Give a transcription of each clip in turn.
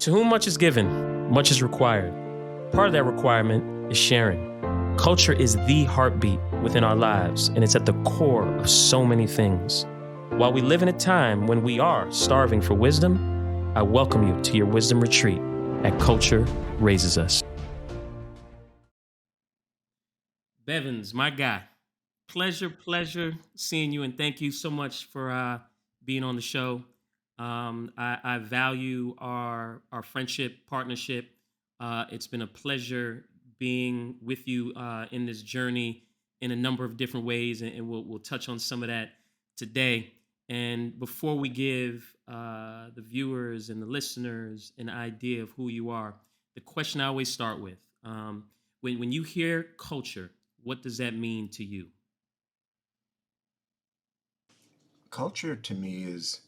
To whom much is given, much is required. Part of that requirement is sharing. Culture is the heartbeat within our lives, and it's at the core of so many things. While we live in a time when we are starving for wisdom, I welcome you to your wisdom retreat at Culture Raises Us. Bevans, my guy, pleasure seeing you, and thank you so much for being on the show. I value our friendship, partnership. It's been a pleasure being with you in this journey in a number of different ways, and we'll touch on some of that today. And before we give the viewers and the listeners an idea of who you are, the question I always start with, when you hear culture, what does that mean to you? Culture to me is,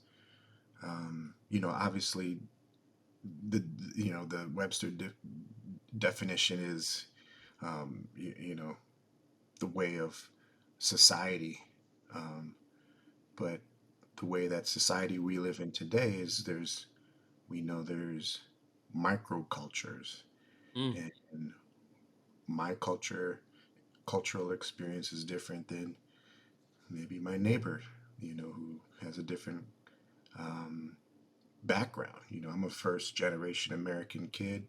obviously the the Webster definition is, the way of society, um, but the way that society we live in today is there's microcultures, Mm. and my cultural experience is different than maybe my neighbor, who has a different um, background. I'm a first generation American kid.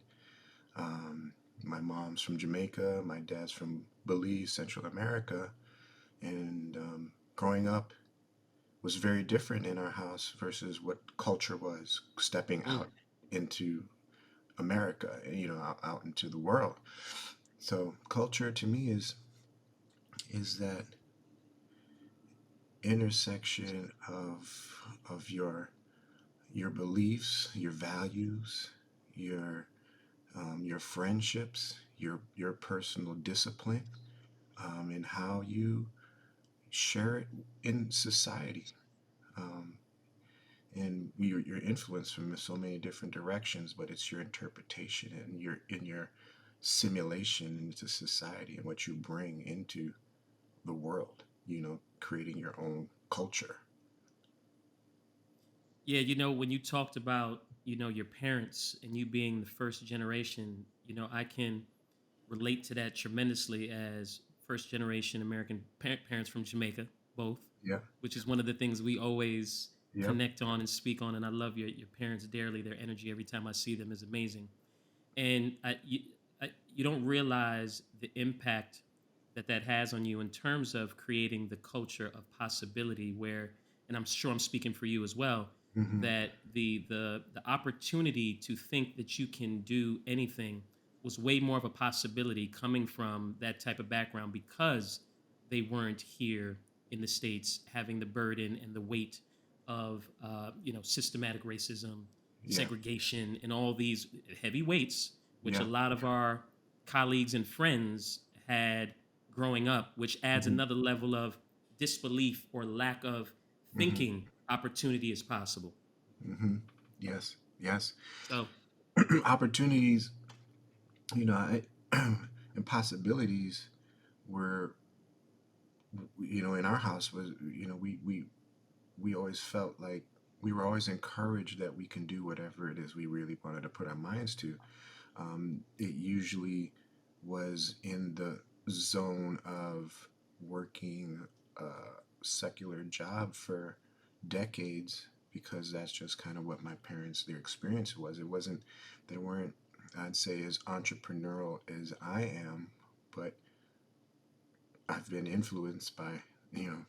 My mom's from Jamaica, my dad's from Belize, Central America, and growing up was very different in our house versus what culture was stepping Mm. out into America, out into the world. So culture to me is that intersection of your beliefs, your values, your friendships, your personal discipline, and how you share it in society. Um, and you're influenced from so many different directions, but it's your interpretation and your simulation into society and what you bring into the world. Creating your own culture. Yeah, when you talked about, your parents and you being the first generation, I can relate to that tremendously as first generation American parents from Jamaica, both, Yeah. which is one of the things we always Yep. connect on and speak on. And I love your parents dearly. Their energy every time I see them is amazing. And you don't realize the impact that has on you in terms of creating the culture of possibility where, and I'm sure I'm speaking for you as well, Hmm. that the opportunity to think that you can do anything was way more of a possibility coming from that type of background because they weren't here in the States having the burden and the weight of systematic racism, Yeah. segregation, and all these heavy weights, which a Yeah. lot of our colleagues and friends had growing up, which adds Hmm. another level of disbelief or lack of Hmm. thinking opportunity is possible. Hmm. Yes. Yes. So, Opportunities, I, and possibilities were, in our house was, we always felt like we were always encouraged that we can do whatever it is we really wanted to put our minds to. It usually was in the zone of working a secular job for decades because that's just kind of what my parents, their experience was. They weren't, I'd say, as entrepreneurial as I am, but I've been influenced by, you know,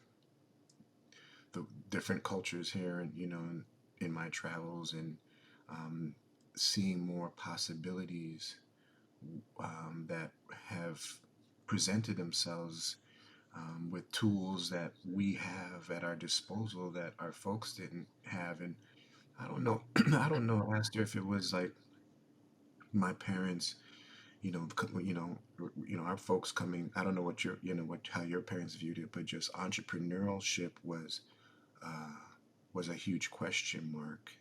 the different cultures here and, in my travels and um, seeing more possibilities that have presented themselves with tools that we have at our disposal that our folks didn't have. And I don't know, I don't know, Astor, if it was like my parents, our folks coming. I don't know what your, what how your parents viewed it, but just entrepreneurship uh, was a huge question mark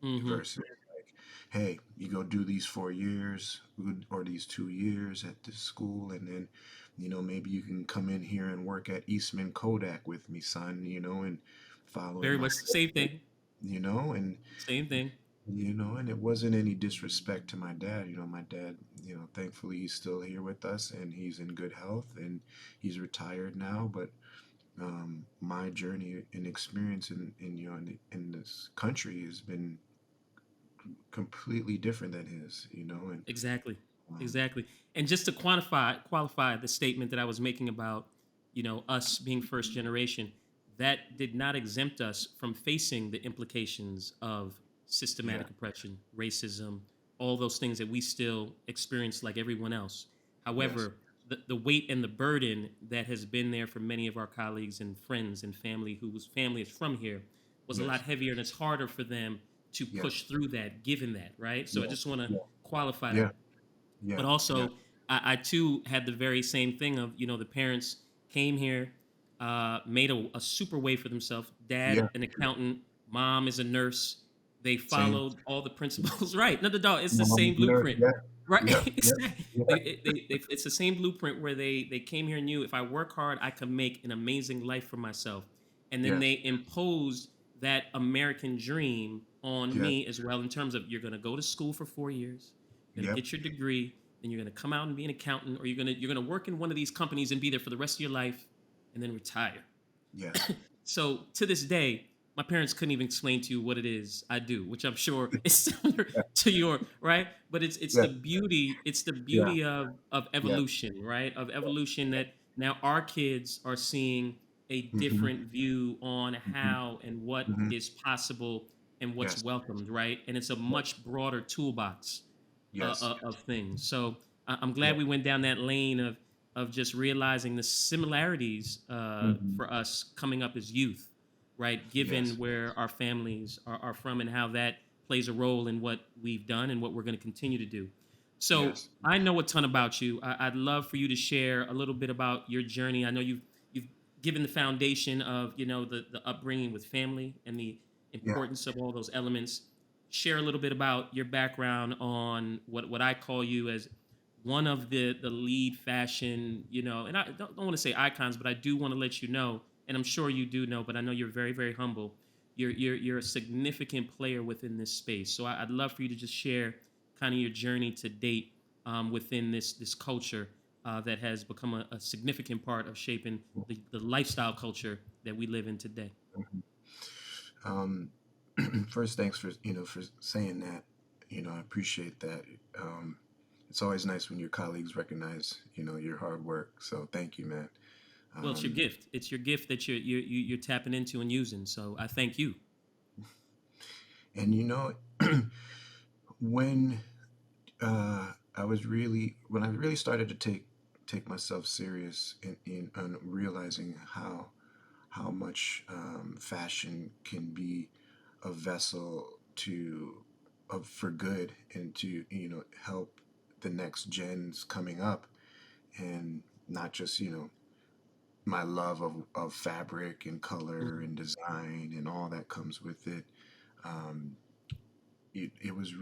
mm-hmm. versus hey, you go do these 4 years or these 2 years at this school, and then, maybe you can come in here and work at Eastman Kodak with me, son, and following Very my, much the same thing. and Same thing. And it wasn't any disrespect to my dad. My dad, thankfully he's still here with us and he's in good health and he's retired now. But my journey and experience in this country has been completely different than his. And Exactly. um, Exactly. And just to qualify the statement that I was making about, us being first generation, that did not exempt us from facing the implications of yeah, systematic oppression, racism, all those things that we still experience like everyone else. yes, However, the weight and the burden that has been there for many of our colleagues and friends and family whose family is from here was a lot yes, heavier, and it's harder for them to yes, push through that given that, right? So I yeah, just want to yeah, qualify yeah, that. yeah, But yeah, also, I too had the very same thing of, the parents came here, made a super way for themselves. Dad, yeah. an accountant, mom is a nurse. They Same. followed all the principles, right? No, no, it's the Mom same is nurse. blueprint, Yeah, right? yeah, yeah, Exactly. yeah, It's the same blueprint where they came here and knew if I work hard, I can make an amazing life for myself. And then yes, they imposed that American dream on yes, me as well in terms of you're going to go to school for 4 years, you're going to yep, get your degree, then you're going to come out and be an accountant, or you're going to work in one of these companies and be there for the rest of your life, and then retire. yes, So to this day, my parents couldn't even explain to you what it is I do, which I'm sure is similar yeah, to your, right. But it's yeah, the beauty, it's the yeah, beauty of yeah, evolution, right? Of evolution that now our kids are seeing a mm-hmm, different view on mm-hmm, how and what mm-hmm, is possible and what's yes, welcomed, right? And it's a yeah, much broader toolbox yes, of things. So I'm yeah, glad we went down that lane of just realizing the similarities mm-hmm, for us coming up as youth, right? Given yes, where our families are from and how that plays a role in what we've done and what we're going to continue to do. So yes, I know a ton about you. I'd love for you to share a little bit about your journey. I know you've given the foundation of the upbringing with family and the yeah, importance of all those elements. Share a little bit about your background on what I call you as one of the lead fashion, and I don't want to say icons, but I do want to let you know, and I'm sure you do know, but I know you're very, very humble. You're a significant player within this space. So I'd love for you to just share kind of your journey to date within this culture that has become a significant part of shaping the lifestyle culture that we live in today. mhm. Um, First, thanks for saying that. I appreciate that. Um, it's always nice when your colleagues recognize, your hard work. So thank you, man. Well, it's your Um, gift. It's your gift that you're tapping into and using. So I thank you. and when when I really started to take myself serious in realizing how much fashion can be a vessel for good and to help the next gens coming up, and not just my love of fabric and color and design and all that comes with it. um, it was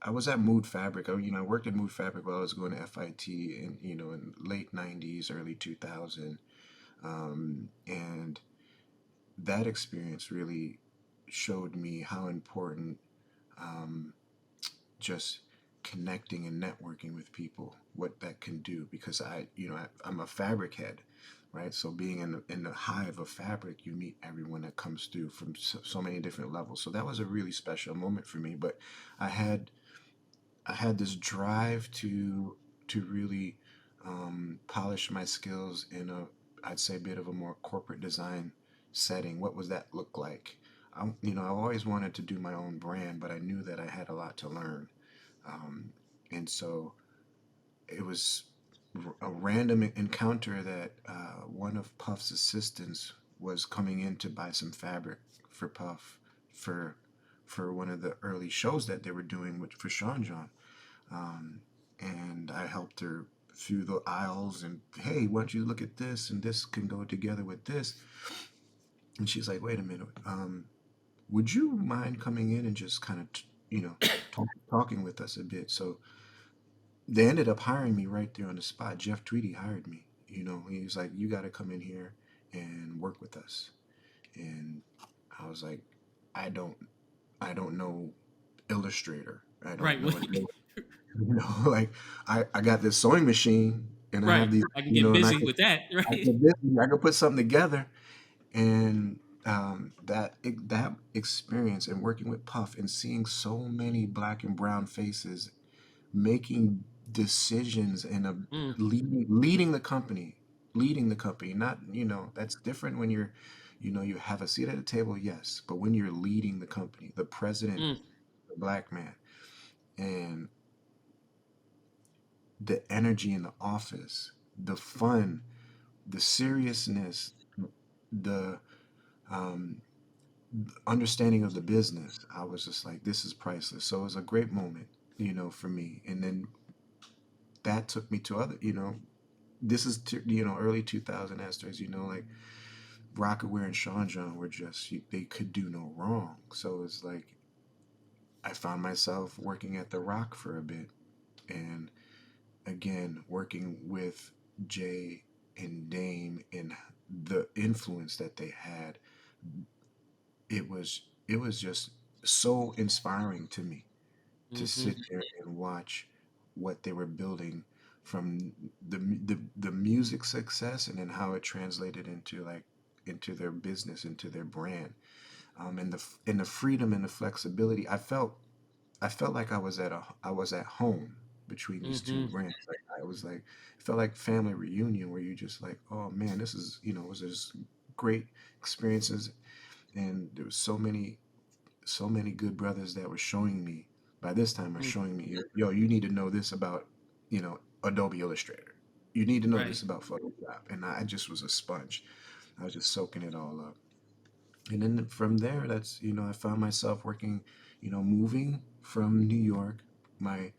I was at Mood Fabric. I worked at Mood Fabric while I was going to FIT in late 90s, early 2000. And that experience really showed me how important um, just connecting and networking with people, what that can do. Because I'm a fabric head, right? So being in the hive of fabric, you meet everyone that comes through from so many different levels. So that was a really special moment for me. But I had I had this drive to really polish my skills in I'd say, a bit of a more corporate design setting. What was that look like? I've always wanted to do my own brand, but I knew that I had a lot to learn. Um, and so it was a random encounter that one of Puff's assistants was coming in to buy some fabric for Puff for one of the early shows that they were doing for Sean John. um, and I helped her through the aisles and, hey, why don't you look at this, and this can go together with this. And she's like, wait a minute, would you mind coming in and just kind of talking with us a bit? So they ended up hiring me right there on the spot. Jeff Tweedy hired me. He was like, you got to come in here and work with us. And I was like, I don't. I don't know Illustrator. I don't Right. know Adobe. Like I got this sewing machine and I Right. have these, I can get and busy with that. I Right. could I could put something together. And that experience and working with Puff and seeing so many black and brown faces making decisions and Mm, leading the company, not, that's different when you're, you have a seat at the table, yes, but when you're leading the company, the president, mm, the black man, and the energy in the office, the fun, the seriousness, the um, understanding of the business, I was just like, this is priceless. So it was a great moment, for me. And then that took me to other, this is, early 2000 Astors, like Rockaware and Sean John were just, they could do no wrong. So it's like, I found myself working at the Rock for a bit. And again, working with Jay and Dame and the influence that they had, it was just so inspiring to me to mm-hmm. sit there and watch what they were building from the music success, and then how it translated into, like, into their business, into their brand, and the freedom and the flexibility. I felt like I was at home between these two Mm-hmm. brands. Like, I was like, it felt like family reunion, where you just like, oh man, this is, it was just great experiences. And there was so many good brothers that were showing me, by this time are Mm, showing me, yo, you need to know this about, Adobe Illustrator. You need to know right. this about Photoshop. And I just was a sponge. I was just soaking it all up. And then from there, that's, I found myself working, moving from New York, my,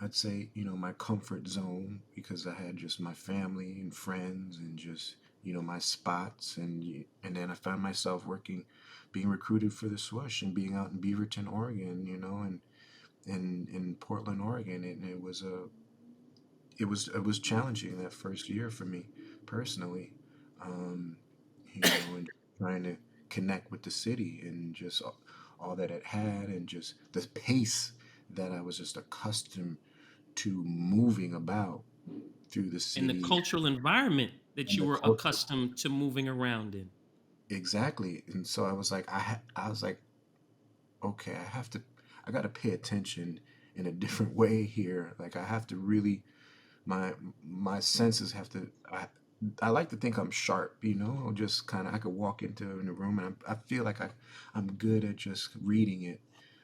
I'd say, my comfort zone, because I had just my family and friends and just, my spots. And then I found myself working, being recruited for the Swoosh and being out in Beaverton, Oregon, and in Portland, Oregon. And it was challenging that first year for me personally, um, and trying to connect with the city and just all that it had, and just the pace that I was just accustomed to moving about through the And the city, cultural environment that and you the were culture. accustomed to moving around in. Exactly. And so I was like, I was like, okay, I got to pay attention in a different way here. Like, I have to really, my my senses have to. I like to think I'm sharp, just kind of, I could walk into in a room, and I feel like I'm good at just reading it.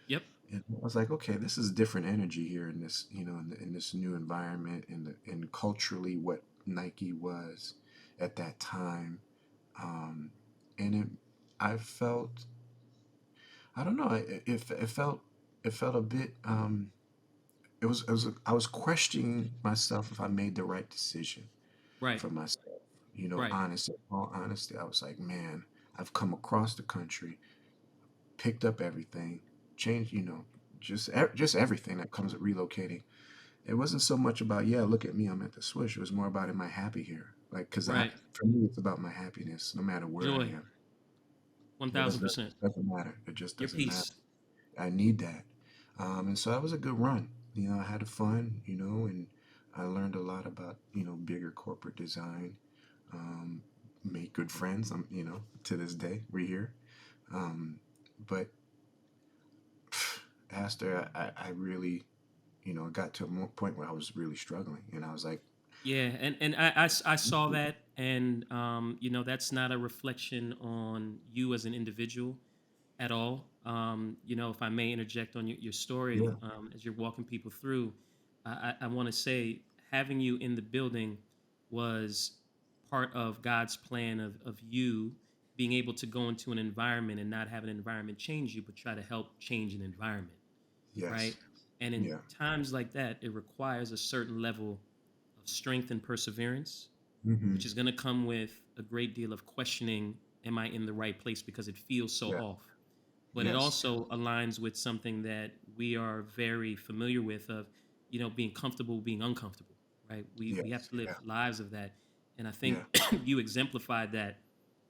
Yep. And I was like, okay, this is different energy here in this, in this new environment, and culturally what Nike was at that time. Um, and I felt, I don't know, it felt a bit, I was questioning myself if I made the right decision Right. for myself. Right. Honest, in all honesty, I was like, man, I've come across the country, picked up everything, changed, just everything that comes with relocating. It wasn't so much about, yeah, look at me, I'm at the Swish. It was more about, am I happy here? Like, because Right. for me, it's about my happiness, no matter where I Joy. am. It 1000%. doesn't matter. It just Your doesn't matter. piece. I need that. And so that was a good run. I had fun, and I learned a lot about, bigger corporate design, um, made good friends. To this day, we're here. Um, but Astor, I really, got to a point where I was really struggling, and I was like, Yeah, and I saw that, and that's not a reflection on you as an individual at all. If I may interject on your yeah, story, as you're walking people through, I want to say having you in the building was part of God's plan of you being able to go into an environment and not have an environment change you, but try to help change an environment, yes, right? And in yeah, times like that, it requires a certain level of strength and perseverance, mm-hmm, which is going to come with a great deal of questioning, am I in the right place, because it feels so yeah, off. But it yes, also aligns with something that we are very familiar with, of being comfortable being uncomfortable, right? We have yes, to live yeah, lives of that. And I think yeah, you exemplified that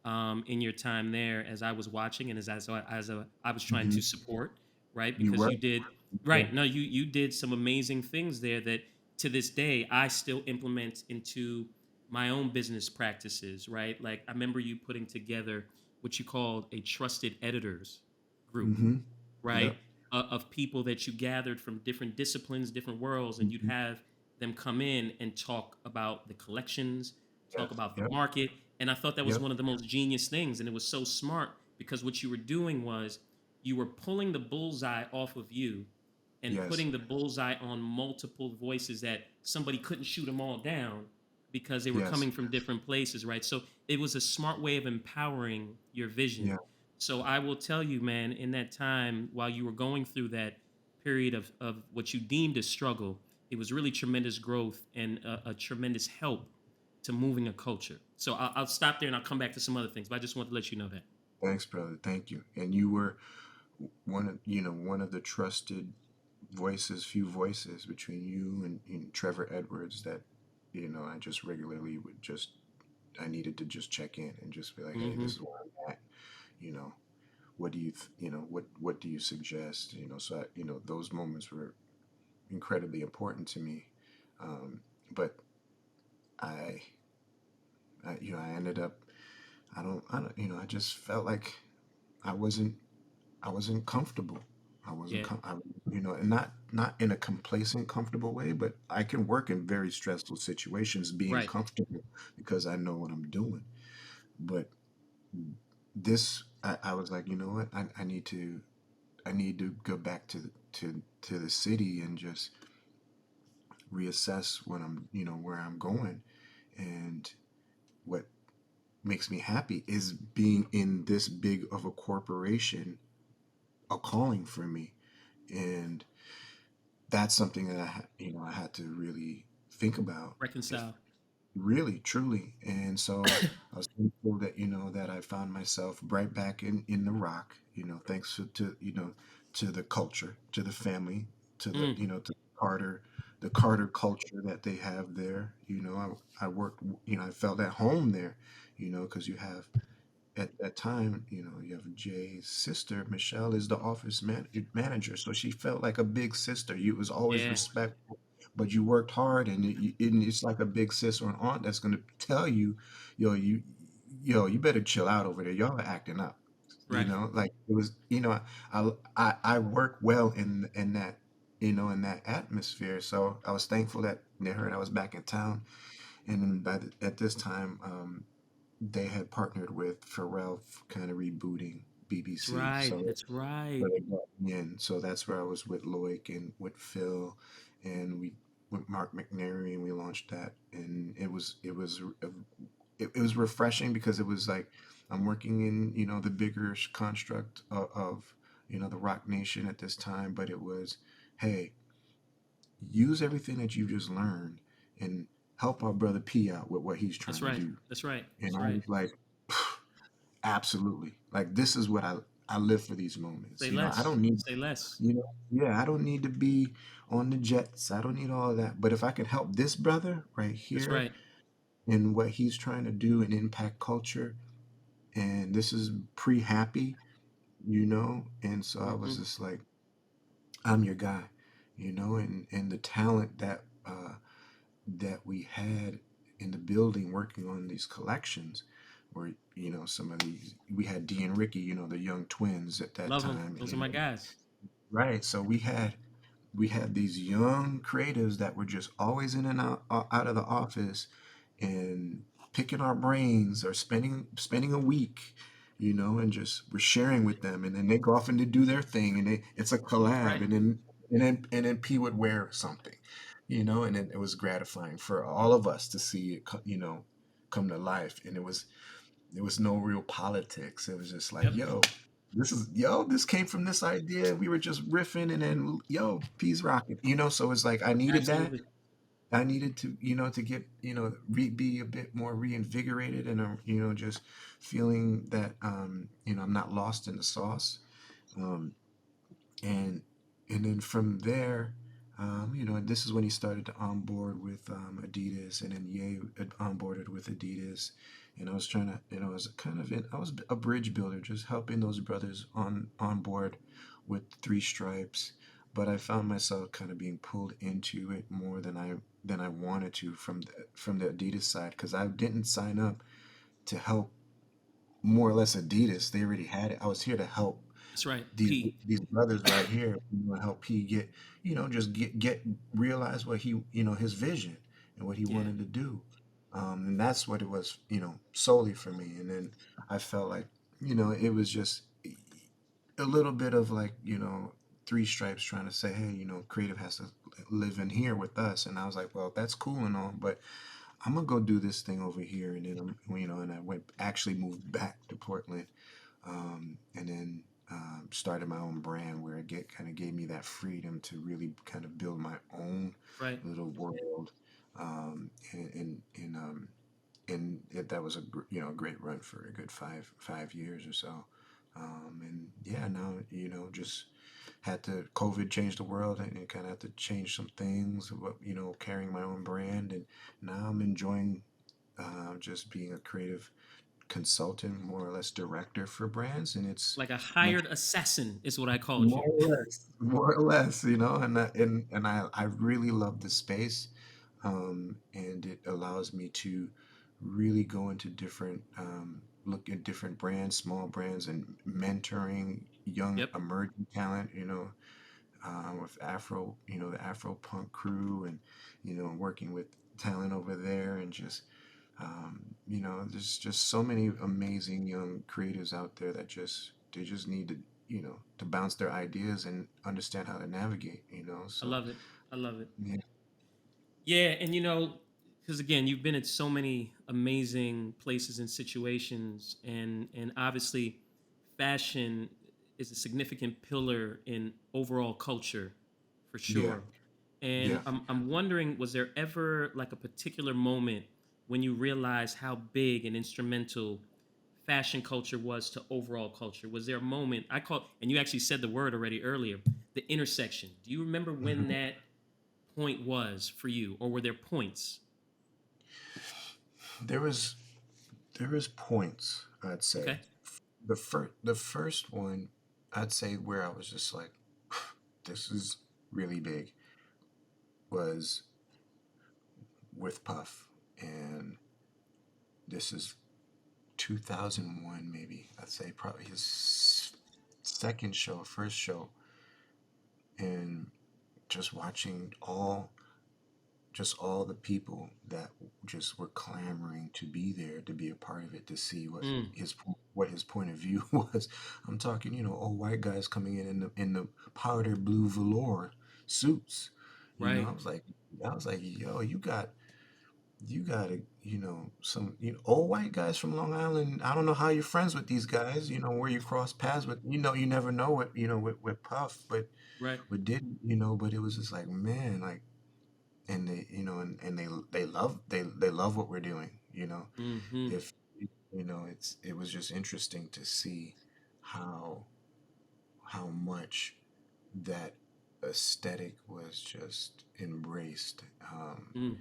in your time there as I was watching and I was trying Hmm. to support, right? You Because were? you did Yeah. right. No, you did some amazing things there that to this day I still implement into my own business practices, right? Like I remember you putting together what you called a trusted editors group, Hmm. right? Yep. Of people that you gathered from different disciplines, different worlds, and you'd Hmm. have them come in and talk about the collections, talk Yes. about the Yep. market. And I thought that was Yep. one of the most genius things. And it was so smart because what you were doing was you were pulling the bullseye off of you and Yes. putting the bullseye on multiple voices that somebody couldn't shoot them all down because they were Yes. coming from different places, right? So it was a smart way of empowering your Yeah. vision. So I will tell you, man, in that time while you were going through that period of what you deemed a struggle, it was really tremendous growth and a tremendous help to moving a culture. So I'll stop there and I'll come back to some other things, but I just want to let you know that. Thanks, brother. Thank you. And you were one of the trusted voices, few voices between you and Trevor Edwards that, I just regularly would just, I needed to just check in and just be like, hey, this Hmm. is where I'm at. You know, what do you, what do you suggest? So those moments were incredibly important to me. But I, I ended up, I just felt like I wasn't I wasn't comfortable. I wasn't, Yeah. and not in a complacent, comfortable way, but I can work in very stressful situations being Right. comfortable because I know what I'm doing. But this, I was like, you know what? I need to go back to the city and just reassess what where I'm going. And what makes me happy is being in this big of a corporation, a calling for me. And that's something that I had to really think about. If Reconcile. really, truly. And so I was thankful that, that I found myself right back in the rock, thanks to the culture, to the family, to the, Mm, to the Carter culture that they have there. I worked, I felt at home there, because you have at that time, you have Jay's sister, Michelle, is the manager. So she felt like a big sister. You was always yeah. respectful, but you worked hard, and it's like a big sis or an aunt that's going to tell you, yo, you better chill out over there. Y'all are acting up. Right. Like it was, I work well in that, in that atmosphere. So I was thankful that they heard I was back in town. And then at this time, they had partnered with Pharrell, kind of rebooting That's BBC. right. So That's right. where they brought me in. So that's where I was with Loic and with Phil, and we with Mark McNary, and we launched that. And it was refreshing because it was like I'm working in the bigger construct of the Rock Nation at this time, but it was, hey, use everything that you just learned and help our brother P out with what he's That's trying to right. do. That's right. And That's I right. was like, absolutely. Like this is what I live for these moments. Say I less. don't need, Say less. yeah, I don't need to be on the jets. I don't need all of that. But if I can help this brother right That's here right. in what he's trying to do and impact culture, and this is pre-happy, and so I was Hmm. just like, I'm your guy, and the talent that we had in the building working on these collections where some of these we had Dee and Ricky, the young twins at that Love them. time. Those are my guys. Right, so we had these young creatives that were just always in and out of the office and picking our brains or spending a week, and just we're sharing with them, and then they go off and they do their thing, and it's a That's collab, right. and then P would wear something, and then it was gratifying for all of us to see it, come to life, and there was no real politics. It was just like, Yep. this came from this idea. We were just riffing, and then P's rocking. So it's like I needed that. Absolutely. I needed to, to get, be a bit more reinvigorated, and just feeling that, I'm not lost in the sauce. Um, and then from there, this is when he started to onboard with Adidas, and then Ye had onboarded with Adidas, and I was trying to, I was kind of I was a bridge builder, just helping those brothers on board with three stripes. But I found myself kind of being pulled into it more than I wanted to from the Adidas side, because I didn't sign up to help more or less Adidas. They already had it. I was here to help That's right. these P. these brothers right here, help P get, just get realize what he, his vision and what he Yeah. wanted to do. And that's what it was, solely for me. And then I felt like, it was just a little bit of like, three stripes trying to say, hey, creative has to live in here with us. And I was like, well, that's cool and all, but I'm gonna go do this thing over here. And then and I actually moved back to Portland, and then started my own brand where it kind of gave me that freedom to really kind of build my own Right. little world. And that was a great run for a good 5 years or so. And yeah, now just had to COVID change the world, and it kind of had to change some things. But carrying my own brand, and now I'm enjoying just being a creative consultant, more or less director for brands, and it's Like a much hired assassin is what I called more you. or less, more or less, and I really love the space, and it allows me to really go into different, look at different brands, small brands, and mentoring young Yep. emerging talent, with Afro, the Afro punk crew, and working with talent over there, and just there's just so many amazing young creatives out there that they just need to, to bounce their ideas and understand how to navigate, I so love it. I love it. yeah. Yeah, and because again, you've been at so many amazing places and situations, and obviously, fashion is a significant pillar in overall culture, for Yeah. sure. And Yeah. I'm wondering, was there ever like a particular moment when you realized how big and instrumental fashion culture was to overall culture? Was there a moment I call, and you actually said the word already earlier, the intersection? Do you remember when Mhm. that point was for you, or were there points? there was there was points, I'd say. Okay. The first one, I'd say, where I was just like, this is really big, was with Puff, and this is 2001, maybe. I'd say probably his second show, first show, and just watching all the people that just were clamoring to be there, to be a part of it, to see Mm, what his point of view was. I'm talking, old white guys coming in the powder blue velour suits. right. I was like, yo, you got some old white guys from Long Island. I don't know how you're friends with these guys. Where you cross paths with. You never know what with Puff, but Right. didn't. But it was just like, man, like, and and they love what we're doing. Mm-hmm. If it was just interesting to see how much that aesthetic was just embraced. Mm,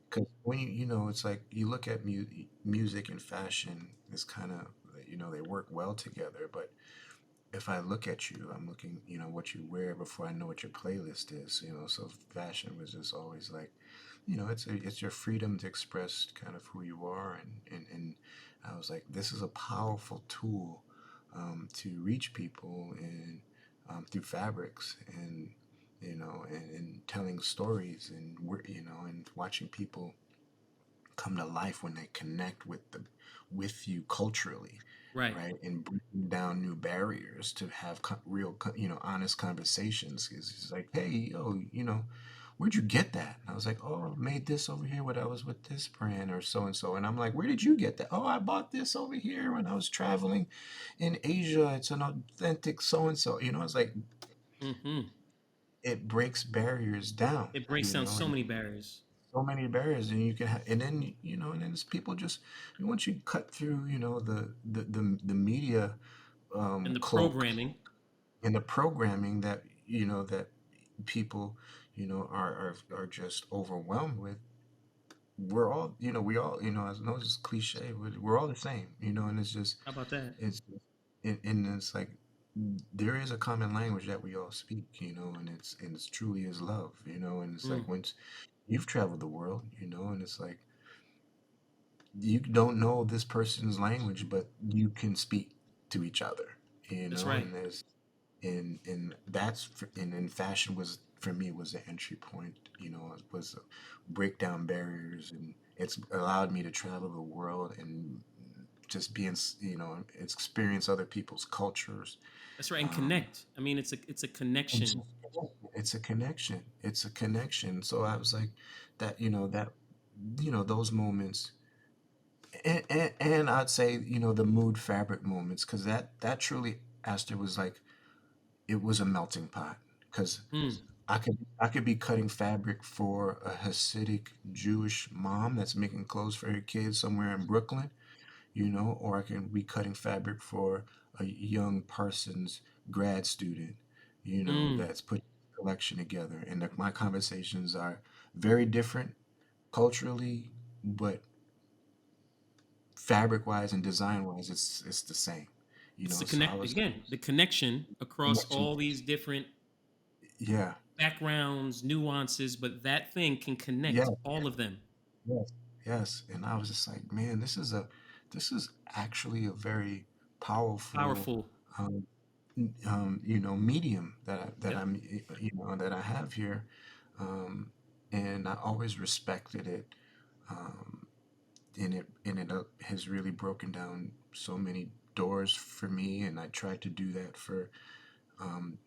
Because when it's like you look at music and fashion, it's kind of, they work well together. But if I look at you, I'm looking, what you wear before I know what your playlist is. So fashion was just always like, it's your freedom to express kind of who you are, and I was like, this is a powerful tool, to reach people, and through fabrics, and and telling stories, and and watching people come to life when they connect with you culturally, right. right, and breaking down new barriers to have real, honest conversations. It's like, hey, yo, where'd you get that? And I was like, oh, I made this over here when I was with this brand or so and so. And I'm like, where did you get that? Oh, I bought this over here when I was traveling in Asia. It's an authentic so and so. It's like, Mm-hmm. it breaks barriers down, It breaks down so and many barriers. so many barriers, and you can have, and then and then it's people just, once you cut through, the media, And the cloak, programming. and the programming that that people are just overwhelmed with. we're all, we all, I know it's cliche, but we're all the same, and it's just, How about that? it's, and it's like there is a common language that we all speak, and it's truly is love, and it's Mm, like once you've traveled the world, and it's like you don't know this person's language, but you can speak to each other, that's right. and there's and that's and then fashion was for me was the entry point, it was break down barriers, and it's allowed me to travel the world and just be in, experience other people's cultures. That's right. And um connect. I mean, it's a and just connection. it's a connection, so I was like that, those moments, and I'd say, the mood fabric moments, because that truly, Astor, was like it was a melting pot, because Mm, I could be cutting fabric for a Hasidic Jewish mom that's making clothes for her kids somewhere in Brooklyn, or I can be cutting fabric for a young Parsons grad student, mm. that's putting a collection together. And my conversations are very different culturally, but fabric wise and design wise, it's the same, It's the So I connect was again. The connection across connection. all these different Yeah, backgrounds, nuances, but that thing can yeah, connect all of them. yes, yes. And I was just like, man, this is actually a very powerful, Powerful. um, medium Yep. that I have here, um, and I always respected it, um, and it has really broken down so many doors for me, and I tried to do that for, um,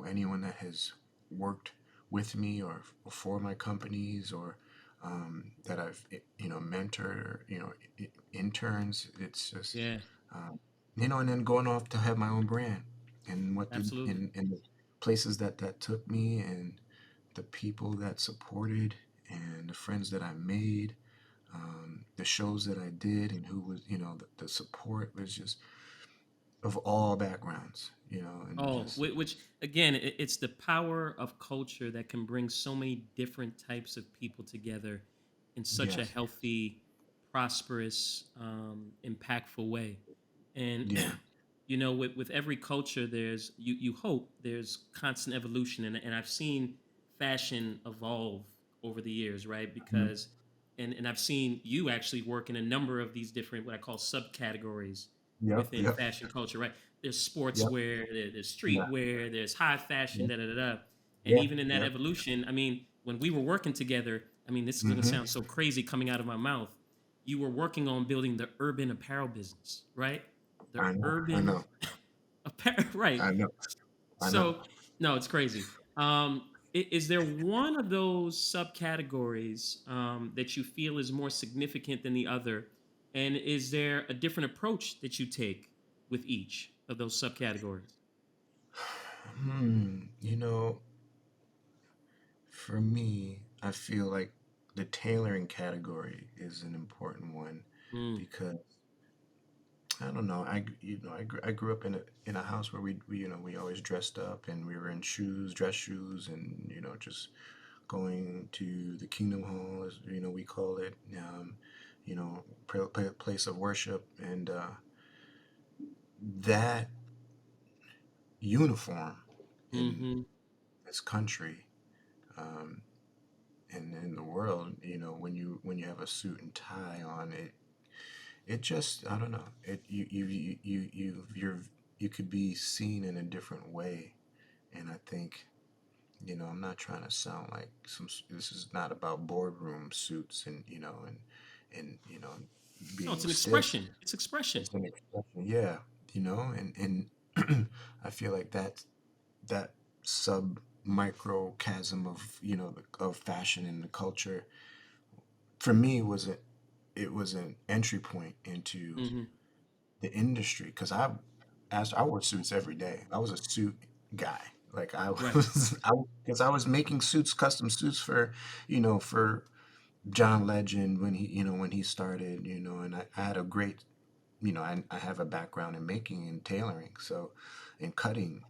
anyone that has worked with me or for my companies, or that I've mentored, or interns. It's just, Yeah. um, and then going off to have my own brand, and what did Absolutely. and the places that took me, and the people that supported, and the friends that I made, the shows that I did, and who was, the support was just of all backgrounds, and Oh, just, which again, it's the power of culture that can bring so many different types of people together in such a yes, healthy, prosperous, impactful way. And yeah, with every culture, there's you hope there's constant evolution, and I've seen fashion evolve over the years, right? mhm, Because and I've seen you actually work in a number of these different what I call subcategories yep, within yep, fashion culture, right? There's yep, sportswear, there's yeah, streetwear, there's high fashion, yeah, da da da da. And yeah, even in that yeah, evolution, I mean, when we were working together, I mean, this is going to hmm sound so crazy coming out of my mouth. You were working on building the urban apparel business, right? The I urban know, apparel, right? I know, I know. So, no, it's crazy. Is there one of those subcategories that you feel is more significant than the other? And is there a different approach that you take with each of those subcategories? You know, for me, I feel like the tailoring category is an important one, Mm, because I don't know. I grew up in a house where we always dressed up, and we were in shoes, dress shoes, and just going to the Kingdom Hall, as we call it, place of worship, and that uniform in mm-hmm. this country, um, and in the world, when you have a suit and tie on, it just, I don't know, it you could be seen in a different way. And I think, I'm not trying to sound like this is not about boardroom suits, and and No, it's being an stiff. expression. It's expression. It's an expression, yeah, and I feel like that sub microcosm of, of fashion and the culture, for me, it was an entry point into Mm-hmm. the industry, because I wore suits every day. I was a suit guy. Like I Right. was, because I was making suits, custom suits for John Legend when he started, and I had a great, I have a background in making and tailoring, so, and cutting,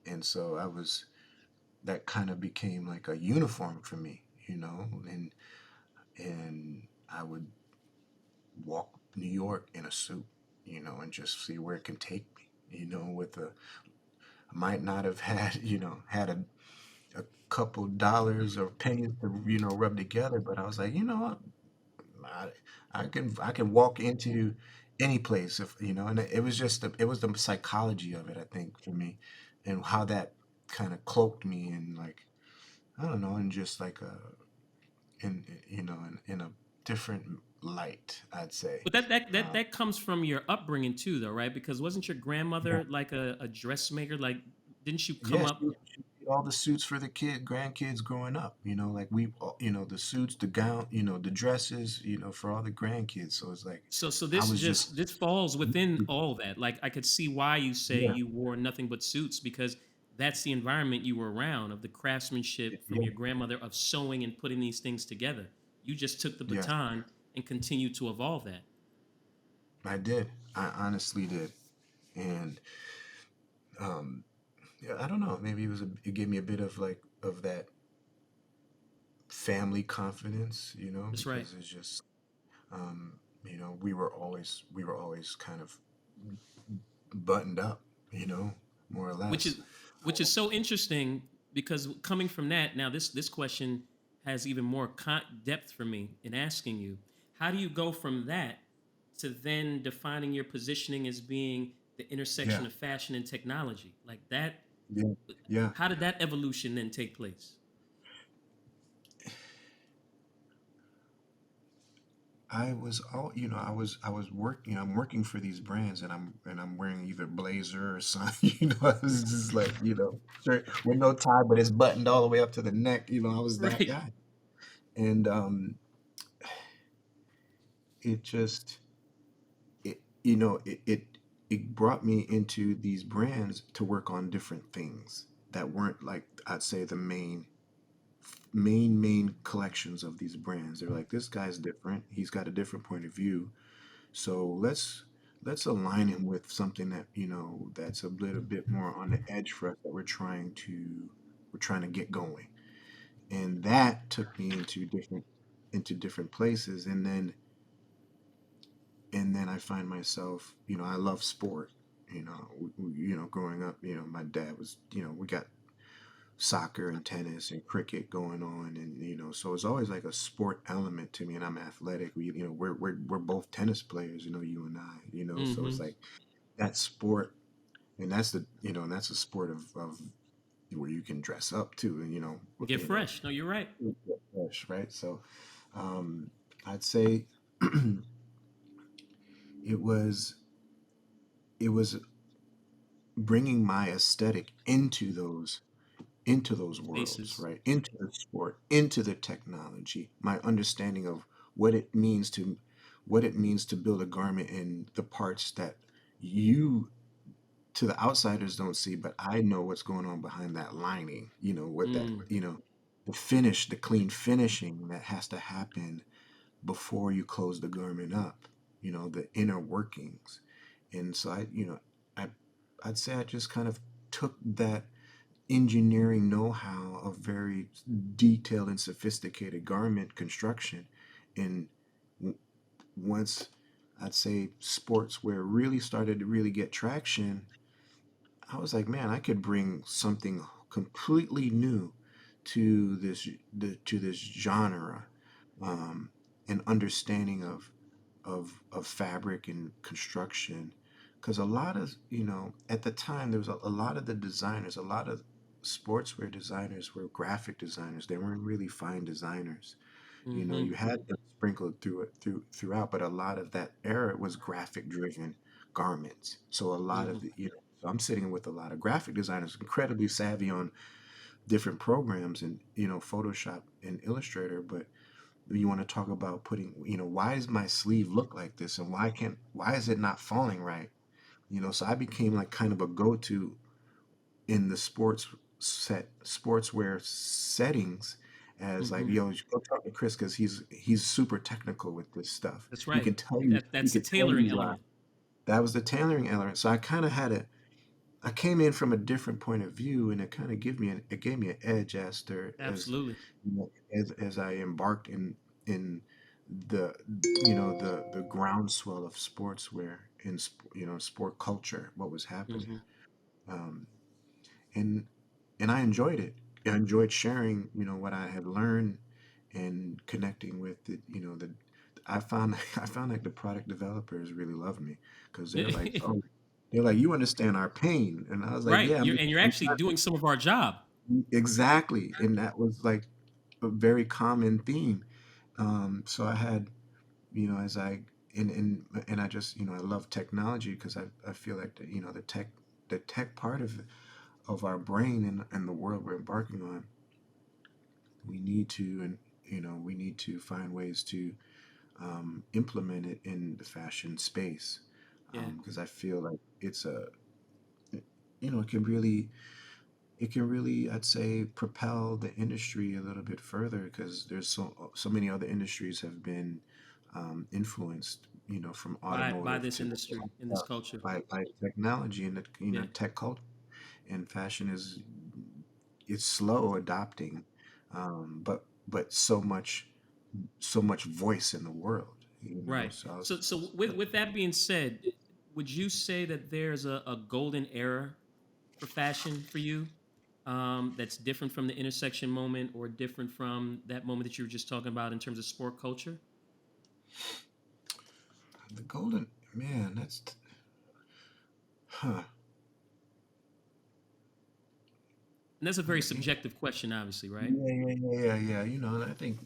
and so I was, that kind of became like a uniform for me, and and I would walk New York in a suit, and just see where it can take me. With a I might not have had, had a couple dollars or pennies to, rub together, but I was like, I, I can walk into any place if and it was just it was the psychology of it, I think, for me, and how that kind of cloaked me in, like, I don't know, in just like a in a different light, I'd say. But that Uh, that comes from your upbringing too, though, right? Because wasn't your yeah, grandmother like a dressmaker? Like, didn't you come yeah, up? she did all the suits for the grandkids growing up. Like the suits, the gown, the dresses, for all the grandkids. So it's like So I this was just, just this falls within all that. Like, I could see why you say yeah, you wore nothing but suits, because that's the environment you were around, of the craftsmanship from yeah, your grandmother of sewing and putting these things together. You just took the yeah. baton and continued to evolve that. I did. I honestly did. And um, yeah, I don't know. Maybe it gave me a bit of like of that family confidence, That's right. because it's just um, we were always kind of buttoned up, more or which less. is which is so interesting, because coming from that, now this question has even more depth for me in asking you, how do you go from that to then defining your positioning as being the Yeah, intersection of fashion and technology, like that? yeah, yeah. How did that evolution then take place? I was working. I'm working for these brands, and I'm wearing either blazer or something. I was just like, shirt with no tie, but it's buttoned all the way up to the neck. I was that Right. guy, and it just it brought me into these brands to work on different things that weren't, like, I'd say, the main collections of these brands. They're like, this guy's different. He's got a different point of view. So let's align him with something that, that's a little bit more on the edge for us, that we're trying to get going. And that took me into different places. And then I find myself, I love sport. Growing up, my dad was, we got soccer and tennis and cricket going on, and so it's always like a sport element to me, and I'm athletic. We're both tennis players, you and I, so it's Mm-hmm. like that sport, and that's a sport of where you can dress up too, and Get fresh. No, you're right. fresh, right? So um I'd say it was it was bringing my aesthetic into those worlds, Spaces. right? Into the sport, into the technology, my understanding of what it means to build a garment, and the parts that you, to the outsiders, don't see, but I know what's going on behind that lining. What that, Mm. the finish, the clean finishing that has to happen before you close the garment up. The inner workings. And so I I'd say I just kind of took that engineering know-how of very detailed and sophisticated garment construction, and w- once, I'd say, sportswear really started to really get traction, I was like, man, I could bring something completely new to this genre, um, and understanding of fabric and construction, because a lot of, at the time, there was a lot of the designers, a lot of sportswear designers were graphic designers. They weren't really fine designers. Mm-hmm. You had them sprinkled throughout, but a lot of that era was graphic driven garments. So a lot Mm-hmm. of so I'm sitting with a lot of graphic designers, incredibly savvy on different programs, and Photoshop and Illustrator. But you want to talk about putting, why does my sleeve look like this, and why is it not falling right? So I became like kind of a go-to in the sportswear settings, as like, Mm-hmm. yo, you go talk to Chris, because he's super technical with this stuff. That's He right. can tell you he That's the could tell you tailoring why. element. That was the tailoring element. So I came in from a different point of view, and it gave me an edge, Astor, Absolutely. as I embarked in the the groundswell of sportswear in sport culture, what was happening. Hmm. um, and and I enjoyed it. I enjoyed sharing, what I had learned and connecting with the, I found I found like the product developers really loved me because they're like, oh, they're like, you understand our pain, and I was like, Right. yeah, You're I'm actually doing some of our job. exactly, and that was like a very common theme. So I had, as I and I just, I love technology because I feel like the tech part of our brain and the world we're embarking on, we need to, and we need to find ways to implement it in the fashion space, Yeah. because I feel like it's a, it can really, I'd say, propel the industry a little bit further because there's so many other industries have been influenced, from By automotive this to industry in this culture. by technology and the, Yeah. tech culture. And fashion is, it's slow adopting, but so much voice in the world, Right. so I So was, with that being said, would you say that there's a golden era for fashion for you, that's different from the intersection moment or different from that moment that you were just talking about in terms of sport culture? the golden, man, that's, huh. And that's a very Yeah, yeah, subjective question, obviously, right? yeah. And I think,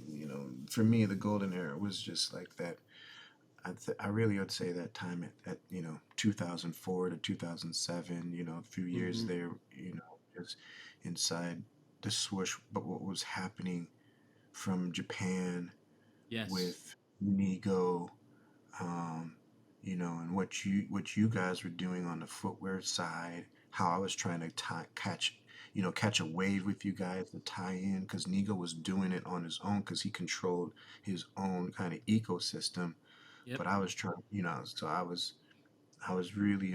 for me, the golden era was just like that. I really would say that time at 2004 to 2007, a few years Hmm. there, just inside the swoosh, but what was happening from Japan Yes. with Nigo, um, and what you guys were doing on the footwear side, how I was trying to catch a wave with you guys to tie in, because Nigo was doing it on his own because he controlled his own kind of ecosystem, Yep. but I was trying, so I was really,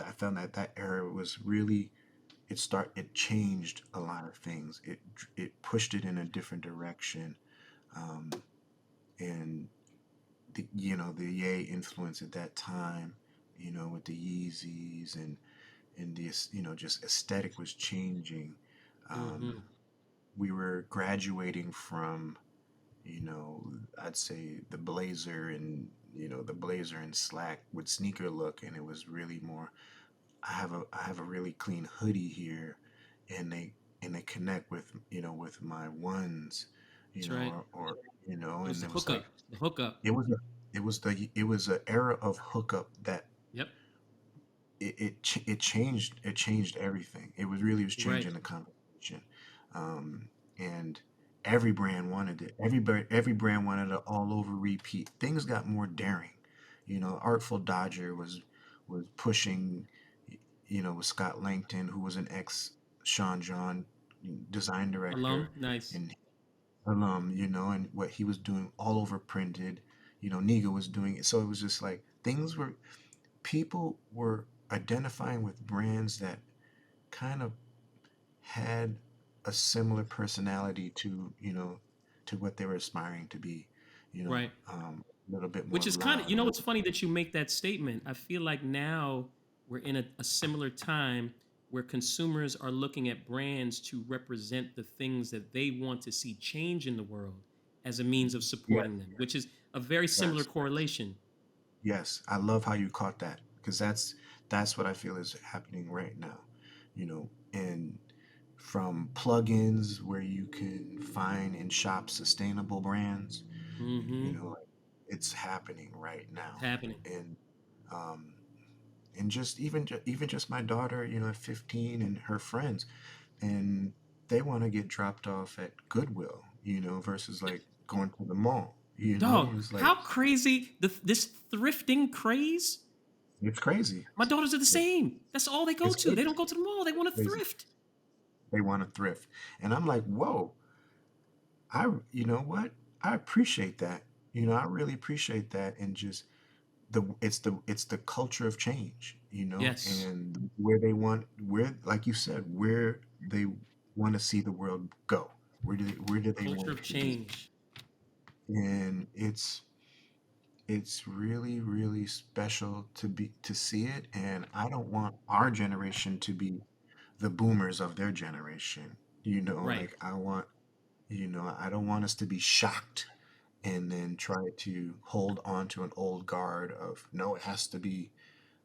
I found that that era was really, it changed a lot of things. It pushed it in a different direction, um, and the Ye influence at that time, with the Yeezys and this, just aesthetic was changing. Um, Hmm. we were graduating from, you know, I'd say the blazer and slack with sneaker look, and it was really more. I have a really clean hoodie here, and they connect with, with my ones, That's right. or It was and the it was like, hookup. The hookup. it was a it was an era of hookup that Yep. it changed everything. It was Right. changing the conversation, and every brand wanted it. Every brand wanted it all over repeat. Things got more daring. Artful Dodger was pushing, with Scott Langton, who was an ex Sean John design Alum. director Nice. and alum, and what he was doing all over printed. Niga was doing it. So it was just like people were identifying with brands that kind of had a similar personality to what they were aspiring to be, Right. a little bit more Which is kind of, loud, a it's little. funny that you make that statement. I feel like now we're in a similar time where consumers are looking at brands to represent the things that they want to see change in the world as a means of Yes, supporting them, which is a very similar yes, correlation. yes. I love how you caught that because that's what I feel is happening right now, and from plugins where you can find and shop sustainable brands, Hmm. like, it's happening right It's now, happening. and um, just even just my daughter, at 15, and her friends, and they want to get dropped off at Goodwill, versus like going to the mall. Dog, It's like, how crazy this thrifting craze? it's crazy. My daughters are the It's, same. That's all they go it's to. They crazy. don't go to the mall. They want to Crazy. thrift. They want to thrift, and I'm like, whoa. You know what? I appreciate that. I really appreciate that, and just it's the culture of change, Yes. and where, like you said, where they want to see the world go. Where do they Culture want of it to be? change. and it's really really special to see it. And I don't want our generation to be the boomers of their generation. Right, Like I don't want us to be shocked and then try to hold on to an old guard of no, it has to be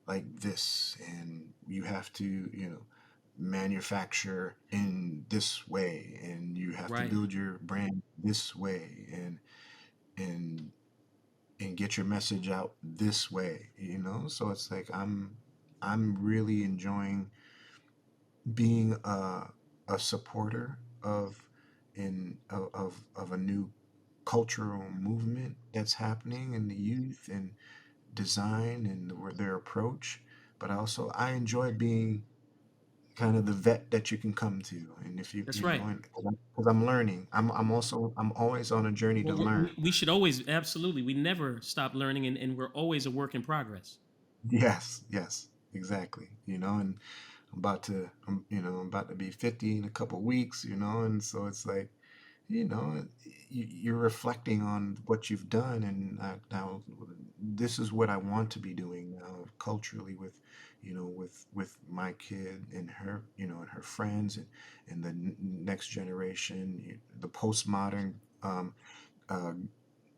like this, and you have to, manufacture in this way, and you have to right. build your brand this way, and get your message out this way. So it's like I'm really enjoying being a supporter of a new cultural movement that's happening in the youth and design and their approach. But also, I enjoy being kind of the vet that you can come to, and if you That's you know, right. and because I'm learning, I'm always on a journey to Well, learn. we should always, absolutely, we never stop learning, and we're always a work in progress. Yes, yes, exactly. And I'm about to be 50 in a couple weeks. And so it's like, you're reflecting on what you've done, and now this is what I want to be doing now culturally with my kid and her, and her friends, and the next generation, the postmodern um, uh,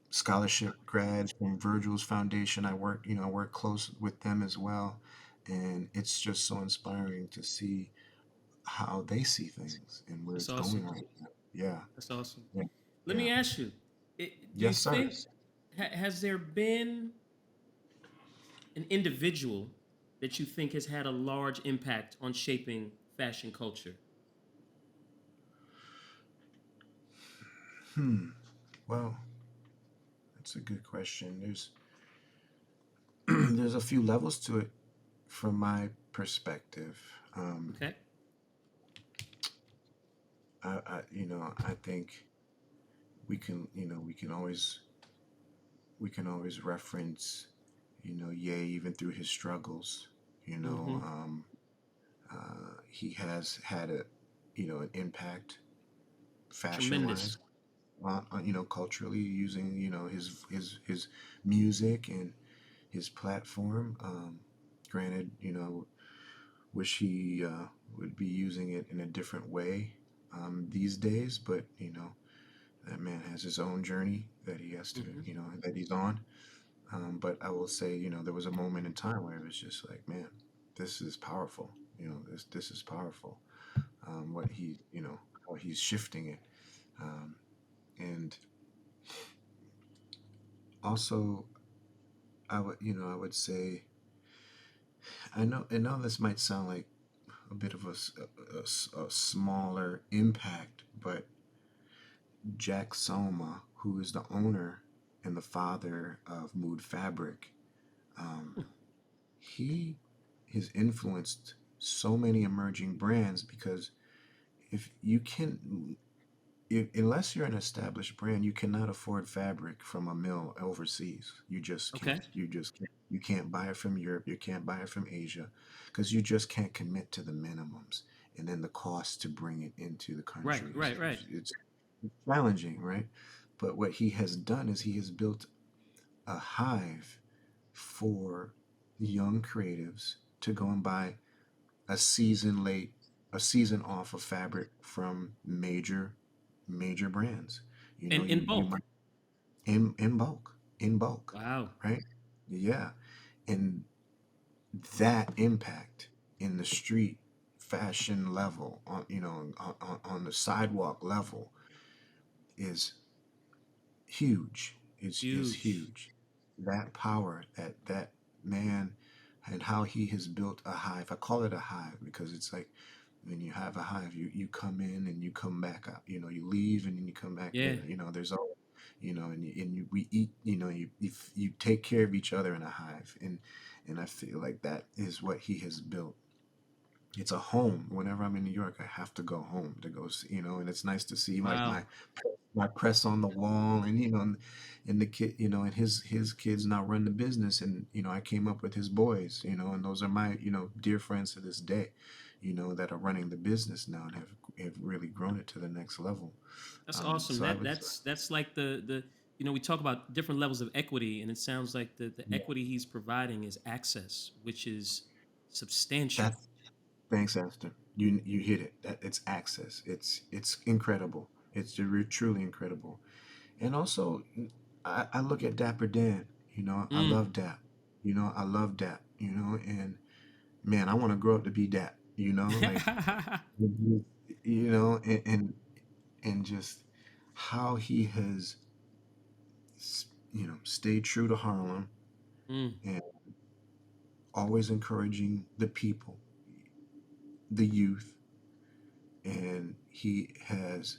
scholarship grads from Virgil's Foundation. I work close with them as well, and it's just so inspiring to see how they see things and where That's it's going awesome. right now. Yeah, That's awesome. yeah, Let yeah. me ask you, do you Yes, sir. think, has there been an individual that you think has had a large impact on shaping fashion culture? Hmm. Well, that's a good question. There's a few levels to it from my perspective. Um, Okay. I think we can always reference, Ye even through his struggles. Mm-hmm. He has had an impact fashion Tremendous. wise, culturally, using his music and his platform. Granted, wish he would be using it in a different way these days, but that man has his own journey that he has to, Mm-hmm. that he's on. But I will say, there was a moment in time where it was just like, man, this is powerful. This is powerful. What he, how he's shifting it, um, and also I would say, I know this might sound like a bit of a smaller impact, but Jack Soma, who is the owner and the father of Mood Fabric, um, he has influenced so many emerging brands because if you can unless you're an established brand, you cannot afford fabric from a mill overseas. You just Okay. can't. You just can't. You can't buy it from Europe. You can't buy it from Asia, because you just can't commit to the minimums, and then the cost to bring it into the Right. country is Right. Right. it's challenging, right? But what he has done is he has built a hive for young creatives to go and buy a season late, a season off of fabric from major brands. And in You bulk. might in bulk, Wow. right? Yeah, and that impact in the street fashion level, on the sidewalk level, is huge. Is Huge. huge. That power, that man, and how he has built a hive. I call it a hive because it's like when you have a hive, you come in and you come back out. You leave and then you come back Yeah. there. There's all, we eat. You take care of each other in a hive, and I feel like that is what he has built. It's a home. Whenever I'm in New York, I have to go home to go see, and it's nice to see like Wow. my press on the wall, and and the kid, and his kids now run the business, and I came up with his boys, and those are my dear friends to this day, that are running the business now and have really grown it to the next level. That's awesome. So I would, That's like the we talk about different levels of equity, and it sounds like the Yeah. equity he's providing is access, which is substantial. That's Thanks, Astor. You hit it. That it's access. It's incredible. It's truly incredible. And also, I look at Dapper Dan. I Mm. love Dap. I love Dap. And man, I want to grow up to be Dap. Like and just how he has stayed true to Harlem Mm. and always encouraging the people, the youth, and he's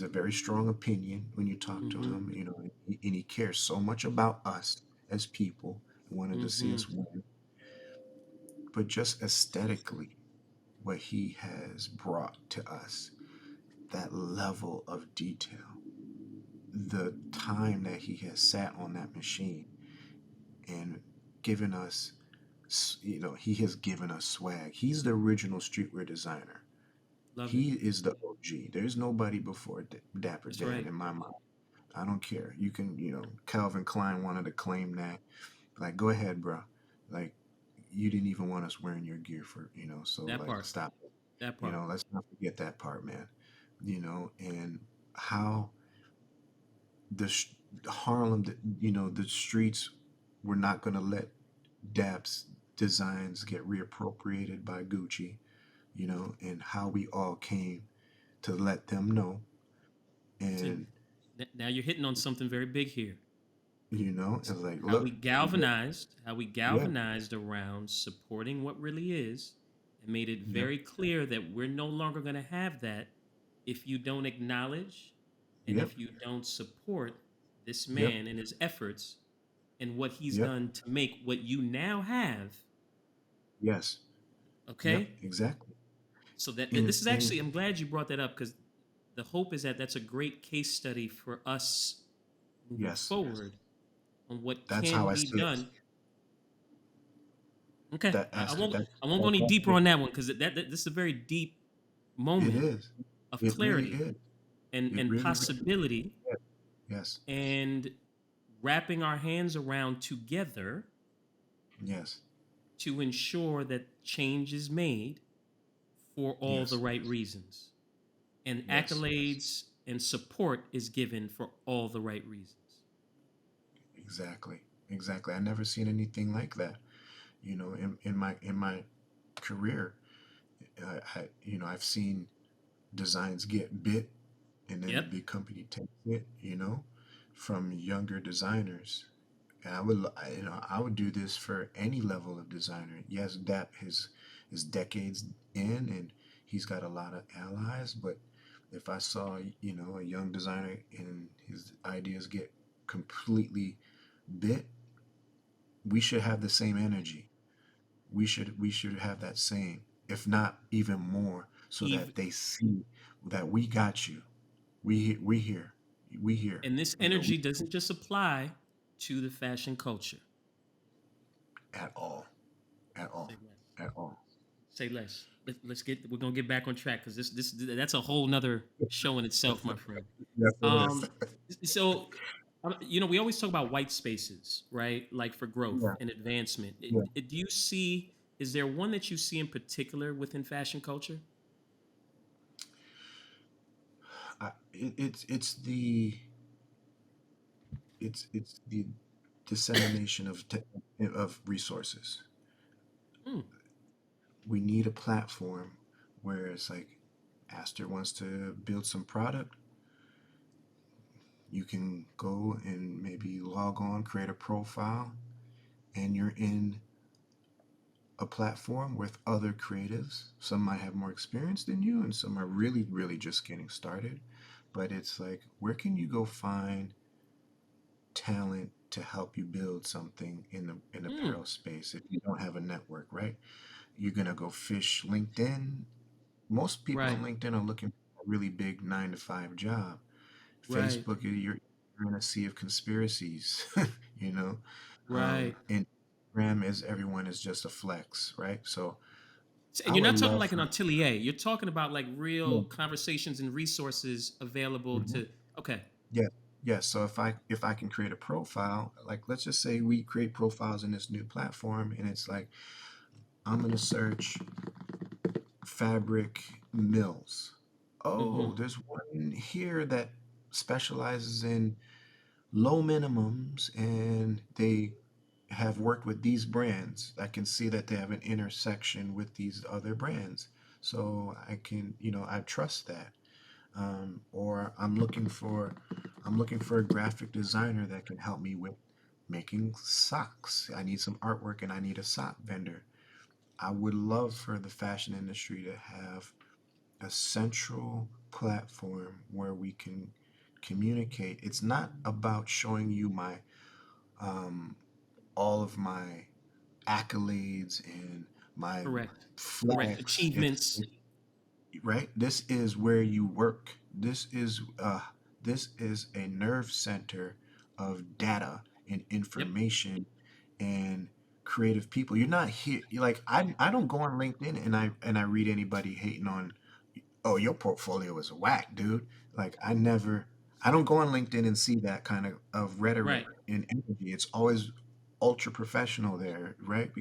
a very strong opinion when you talk to Mm-hmm. him, and he cares so much about us as people and wanted to see Mm-hmm. us win. But just aesthetically, what he has brought to us, that level of detail, the time that he has sat on that machine and given us, he has given us swag. He's the original streetwear designer. Love it. He is the OG. There's nobody before Dapper That's Dan right. in my mind. I don't care. You can, Calvin Klein wanted to claim that. Like, go ahead, bro. Like, you didn't even want us wearing your gear so That like, part. stop it. That part. Let's not forget that part, man. And how the Harlem, the streets were not going to let Dap's designs get reappropriated by Gucci, and how we all came to let them know. See, And, now you're hitting on something very big here. it's like, How we look, galvanized, yeah, around supporting what really is, and made it yep, very clear that we're no longer going to have that if you don't acknowledge and yep, if you don't support this yep, man and his efforts and what he's yep, done to make what you now have. yes, yep, Okay, exactly. so that And this is and actually, I'm glad you brought that up, because the hope is that that's a great case study for us moving yes, forward on what that's can how I be see it. done. Okay, That I Astor, won't. that, I won't go that any that's deeper it. on that one, because this is a very deep It moment is. of It really clarity is. and It really, really possibility, is. Yes, and wrapping our hands around together yes, to ensure that change is made for all the yes, right reasons, and yes, accolades and support is given for all the right reasons. exactly, exactly. I never seen anything like that. In my career, I've seen designs get bit, and then the Yep. big company takes it, from younger designers. And I would do this for any level of designer. Yes, Dap is decades in, and he's got a lot of allies. But if I saw, a young designer and his ideas get completely bit, we should have the same energy. We should have that same, if not even more, so Eve, that they see that we got you. We here, we here. and this We energy doesn't just apply to the fashion culture. at all, at all, Say less. at all. Say less. Let's get. We're gonna get back on track, because this that's a whole nother show in itself, my friend. Yes, it is. Um, so, we always talk about white spaces, right? Like for growth Yeah, and advancement. yeah. Do you see? Is there one that you see in particular within fashion culture? It's the dissemination of resources. Mm, We need a platform where it's like Astor wants to build some product. You can go and maybe log on, create a profile, and you're in a platform with other creatives. Some might have more experience than you, and some are really, really just getting started. But it's like, where can you go find talent to help you build something in the mm, apparel space if you don't have a network, right? You're gonna go fish LinkedIn. Most people right, on LinkedIn are looking for a really big 9 to 5 job. right, Facebook, you're in a sea of conspiracies, you know. right. And Instagram is everyone is just a flex, right? So And I you're would not talking love like an for atelier. You're talking about like yeah, real conversations and resources available mhm, to. Okay. Yeah. Yeah. So if I can create a profile, like let's just say we create profiles in this new platform, and it's like I'm gonna search fabric mills. Oh, Hmm. there's one here that specializes in low minimums, and they have worked with these brands. I can see that they have an intersection with these other brands. So I can, I trust that. Or I'm looking for a graphic designer that can help me with making socks. I need some artwork and I need a sock vendor. I would love for the fashion industry to have a central platform where we can communicate. It's not about showing you my all of my accolades and my Correct. Correct. flags. Achievements. Right. This is where you work. This is a nerve center of data and Yep. information and creative people. You're not here. Like I don't go on LinkedIn and I read anybody hating on, oh, your portfolio is whack, dude. Like I don't go on LinkedIn and see that kind of rhetoric Right. and energy. It's always ultra professional there, right?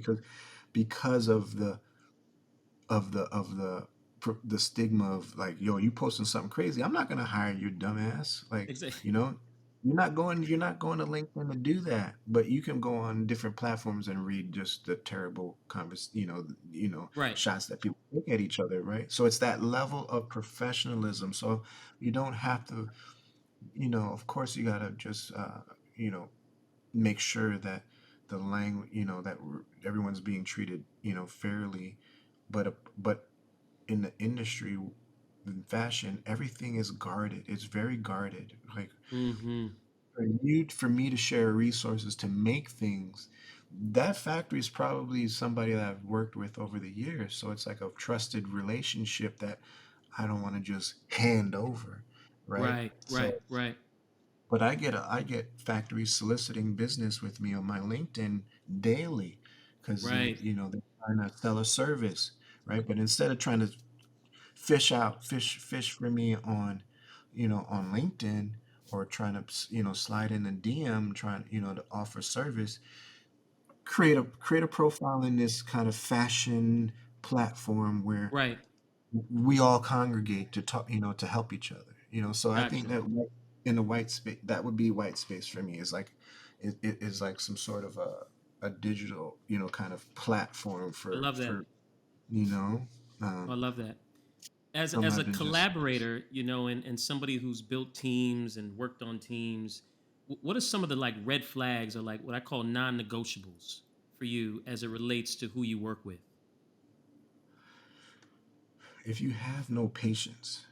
Because of the stigma of like, yo, you posting something crazy. I'm not gonna hire your dumbass. Like, Exactly. you know, you're not going to LinkedIn to do that. But you can go on different platforms and read just the terrible Right. shots that people take at each other, right? So it's that level of professionalism. So you don't have to, of course you gotta just you know, make sure that the language, everyone's being treated, fairly. But in the industry, in fashion, everything is guarded. It's very guarded. Like Hmm. for me to share resources to make things, that factory is probably somebody that I've worked with over the years. So it's like a trusted relationship that I don't want to just hand over, right? Right. So, Right. Right. but I get factories soliciting business with me on my LinkedIn daily because Right. they're trying to sell a service, right? But instead of trying to fish for me on LinkedIn, or trying to slide in a DM trying to offer service, create a profile in this kind of fashion platform where Right. we all congregate to talk, to help each other. So I think Gotcha. that in the white space, that would be white space for me, is like it is like some sort of a digital kind of platform I for love that. you know I um, love that. As I'm as not a to just. collaborator, and somebody who's built teams and worked on teams, what are some of the like red flags or like what I call non-negotiables for you as it relates to who you work with? If you have no patience,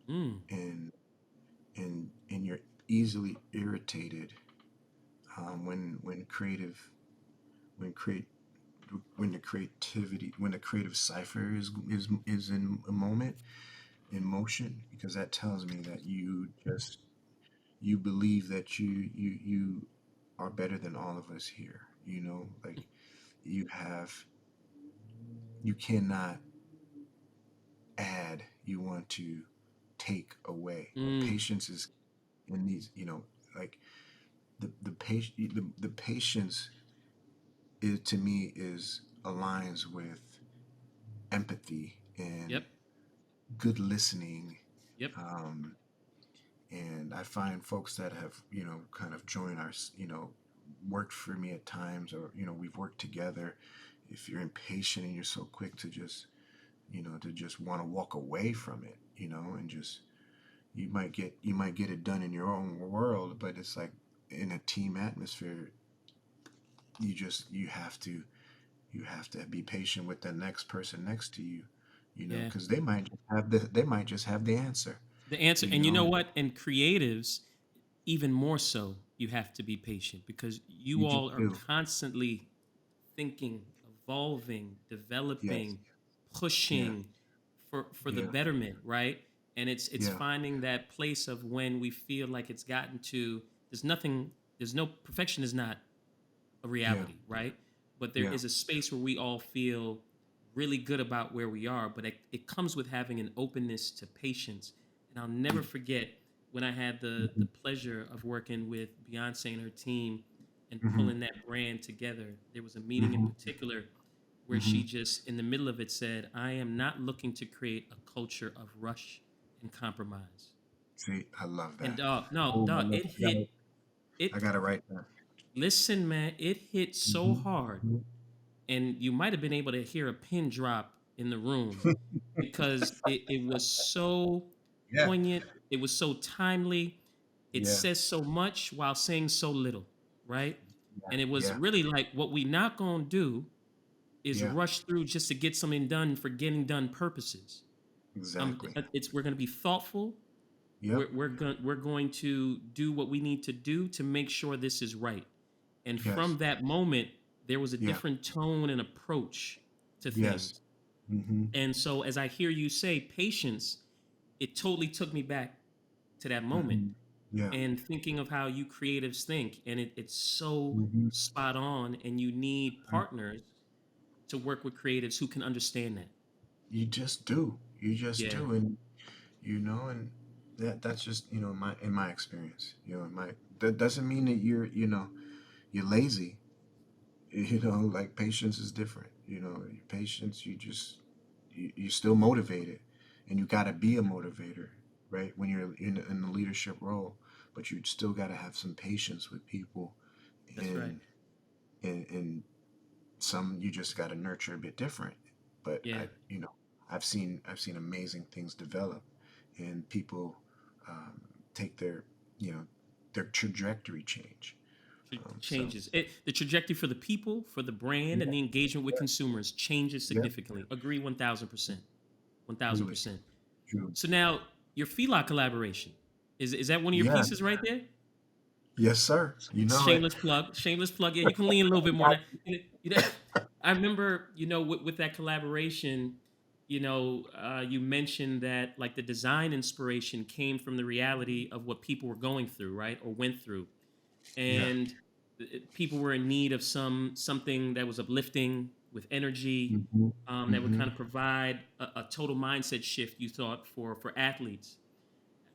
Mm. and and you're easily irritated, when when create when the creative cipher is in a moment, in motion, because that tells me that you believe that you are better than all of us here. Like, you have you cannot add, you want to take away. Mm. Patience is in these, like the patience is, to me, is aligns with empathy and Yep. good listening. Yep. um, and I find folks that have kind of joined our worked for me at times, or we've worked together. If you're impatient and you're so quick to just want to walk away from it, and just you might get it done in your own world, but it's like in a team atmosphere, you have to be patient with the next person next to you, Yeah. because they might just have the answer, The answer, you and you know know. what? In creatives, even more so, you have to be patient because you You just all are do. constantly thinking, evolving, Yes. developing, Yeah. pushing for the Yeah. betterment, right? And it's Yeah. finding that place of when we feel like it's gotten to there's nothing, there's no perfection is not a Yeah. reality, right? But there Yeah. is a space where we all feel really good about where we are, but it comes with having an openness to patience. And I'll never Yeah. forget when I had the Mhm. pleasure of working with Beyonce and her team and Mhm. pulling that brand together. There was a meeting in Mhm. particular where she Mhm. just in the middle of it said, "I am not looking to create a culture of rush and compromise." See, I love And that. no, Oh, dog, it hit I it. gotta write that. Listen, man, it hit so Mhm. hard, Mhm. and you might have been able to hear a pin drop in the room because it was so Yeah. poignant. It was so timely. It Yeah. says so much while saying so little, right? Yeah. And it was Yeah. really like what we not gonna do is Yeah. rush through just to get something done for getting done purposes. Exactly. It's we're gonna be thoughtful. Yep. We're going to do what we need to do to make sure this is right. And Yes. from that moment, there was a Yeah. different tone and approach to Yes. things. Mm-hmm. And so, as I hear you say patience, it totally took me back to that moment Mm-hmm. Yeah. and thinking of how you creatives think. And it's so Mm-hmm. spot on. And you need partners to work with creatives who can understand that. You just do. You just Yeah, do. And and that's just, in my experience. That doesn't mean that you're lazy. Like patience is different. Your patience, you're still motivated, and you got to be a motivator, right? When you're in the leadership role, but you still got to have some patience with people, that's right. and and some you just got to nurture a bit different. But Yeah. I've seen amazing things develop, and people um, take you know their trajectory change. So Changes it, the trajectory for the people, for the brand, yeah, and the engagement with yeah, consumers changes yeah, significantly. Agree 1000%. truly, 1000%. truly, So now your Fila collaboration is that one of your yeah, pieces right there? yes, sir. You know it. Shameless plug. Shameless plug. Yeah, you can lean a little bit more. Now, I remember, with that collaboration, you mentioned that like the design inspiration came from the reality of what people were going through, right, or went through, Yeah. and people were in need of something that was uplifting with energy, Hmm. that would Hmm. kind of provide a total mindset shift. You thought for athletes.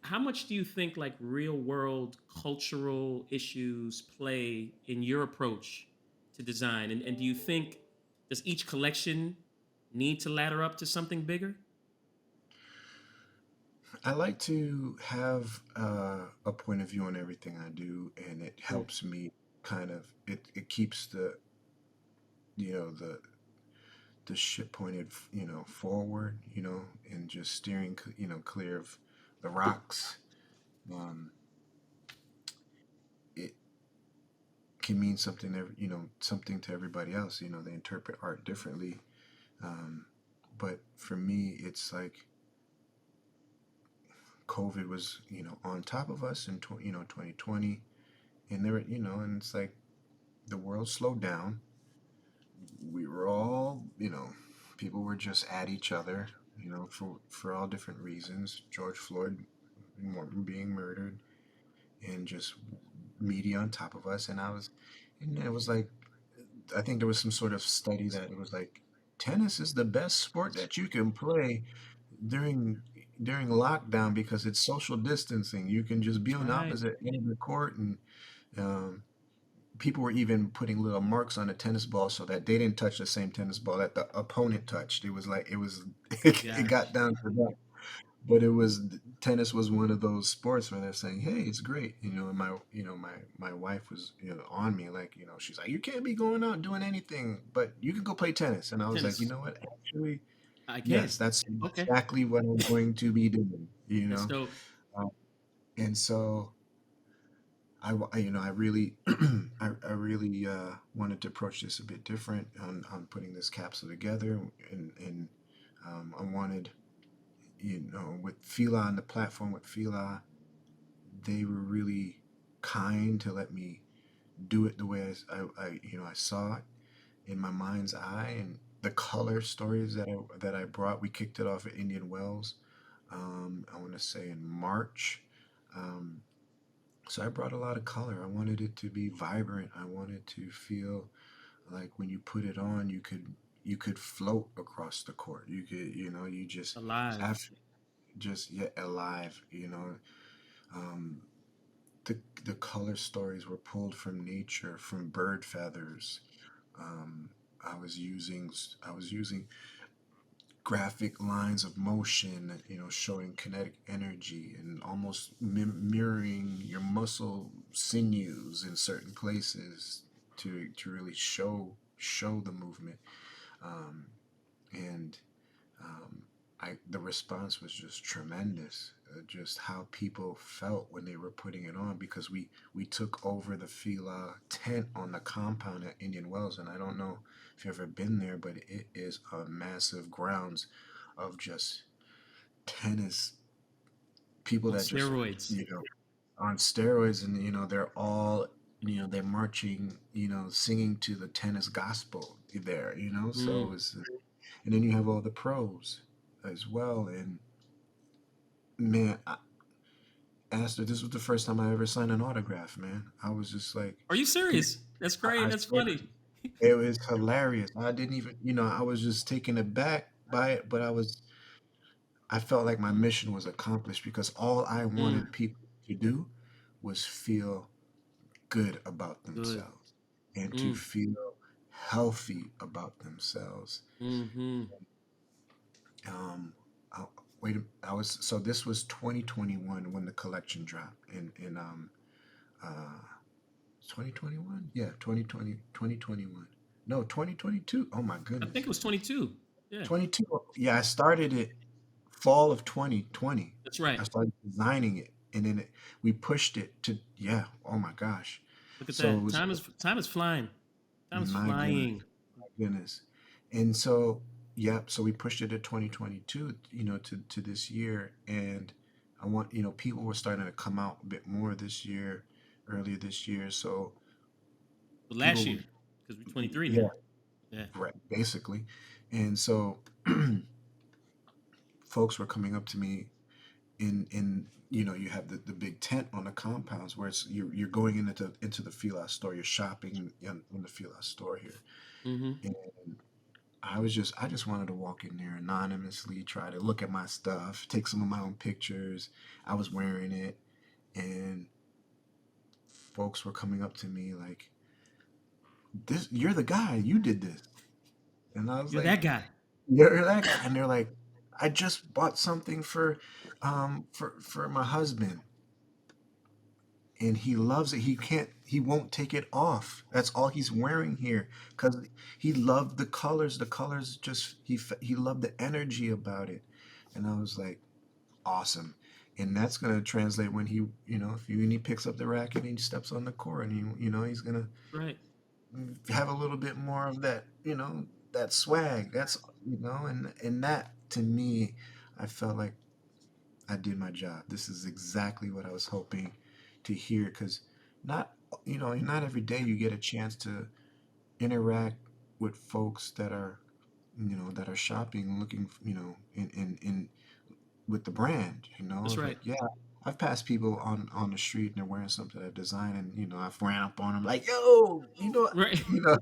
How much do you think like real world cultural issues play in your approach to design? And do you think does each collection need to ladder up to something bigger? I like to have a point of view on everything I do, and it Mm. helps me kind of it keeps the ship pointed forward, and just steering clear of the rocks. Um, it can mean something something to everybody else. They interpret art differently. Um, but for me, it's like COVID was on top of us in 2020, and and it's like the world slowed down. We were all, people were just at each other, for all different reasons. George Floyd being murdered, and just media on top of us. And it was like, I think there was some sort of study that it was like, tennis is the best sport that you can play during during lockdown because it's social distancing. You can just be That's on the right. opposite end of the court, and um, people were even putting little marks on the tennis ball so that they didn't touch the same tennis ball that the opponent touched. It was like it Yeah. got down to that. But tennis was one of those sports where they're saying, "Hey, it's great," and my wife was on me like she's like, "You can't be going out doing anything, but you can go play tennis," and I was like, "You Tennis. know what? Actually, I yes, can. that's Okay. exactly what I'm going to be doing." That's dope. Uh, and so I really, I really wanted to approach this a bit different on putting this capsule together, and I wanted, with Fila on the platform with Fila, they were really kind to let me do it the way I saw it in my mind's eye, and the color stories that I brought. We kicked it off at Indian Wells. I want to say in March. Um, So I brought a lot of color. I wanted it to be vibrant. I wanted to feel like when you put it on, you could float across the court. You could, you just Alive. after just yet alive. Um, the color stories were pulled from nature, from bird feathers. Um, I was using graphic lines of motion, showing kinetic energy and almost mirroring your muscle sinews in certain places to really show the movement. Um, and um, the response was just tremendous. Just how people felt when they were putting it on, because we took over the Fila tent on the compound at Indian Wells, and I don't know if you've ever been there, but it is a massive grounds of just tennis people On that just steroids. on steroids, and they're all they're marching, singing to the tennis gospel there, Mm. so it's, and then you have all the pros as well. And man, Astor, this was the first time I ever signed an autograph, man. I was just like, Are you pe- serious? That's great. I That's swear, funny. it was hilarious. I didn't even, I was just taken aback by it, but I felt like my mission was accomplished, because all I Mm. wanted people to do was feel good about Good. themselves and to Mm. feel healthy about themselves. Mm-hmm. Um, I, I was, so this was 2021 when the collection dropped uh 2021, yeah, 2020, 2021, no, 2022. Oh my I think goodness, it was 22. Yeah, 22. Yeah, I started it fall of 2020. that's right. I started designing it, and then we pushed it to, yeah, oh my gosh. Look at So it that. was, Time is flying. Time is my goodness, flying. my goodness. And so, yeah, so we pushed it to 2022, to this year. And I want, people were starting to come out a bit more this year, earlier this year. So But last people year, would, because we're 23 yeah, now. Yeah. right, basically. And so folks were coming up to me in you have the big tent on the compounds where it's you're going into the Fila store, you're shopping in the Fila store here. Mm-hmm. And I just wanted to walk in there anonymously, try to look at my stuff, take some of my own pictures. I was wearing it, and folks were coming up to me like, "This, you're the guy. You did this." And I was You're like, that guy. "You're that guy." And they're like, "I just bought something for my husband, and he loves it. He won't take it off. That's all he's wearing here, because he loved the colors. The colors just he loved the energy about it." And I was like, awesome. And that's gonna translate when when he picks up the racket and he steps on the court, and he's gonna Right. have a little bit more of that, that swag. That's, and that, to me, I felt like I did my job. This is exactly what I was hoping to hear, because not, not every day you get a chance to interact with folks that are shopping, looking, in with the brand. That's Like, right. yeah, I've passed people on the street and they're wearing something I designed, and I've ran up on them like, yo, Right. you know,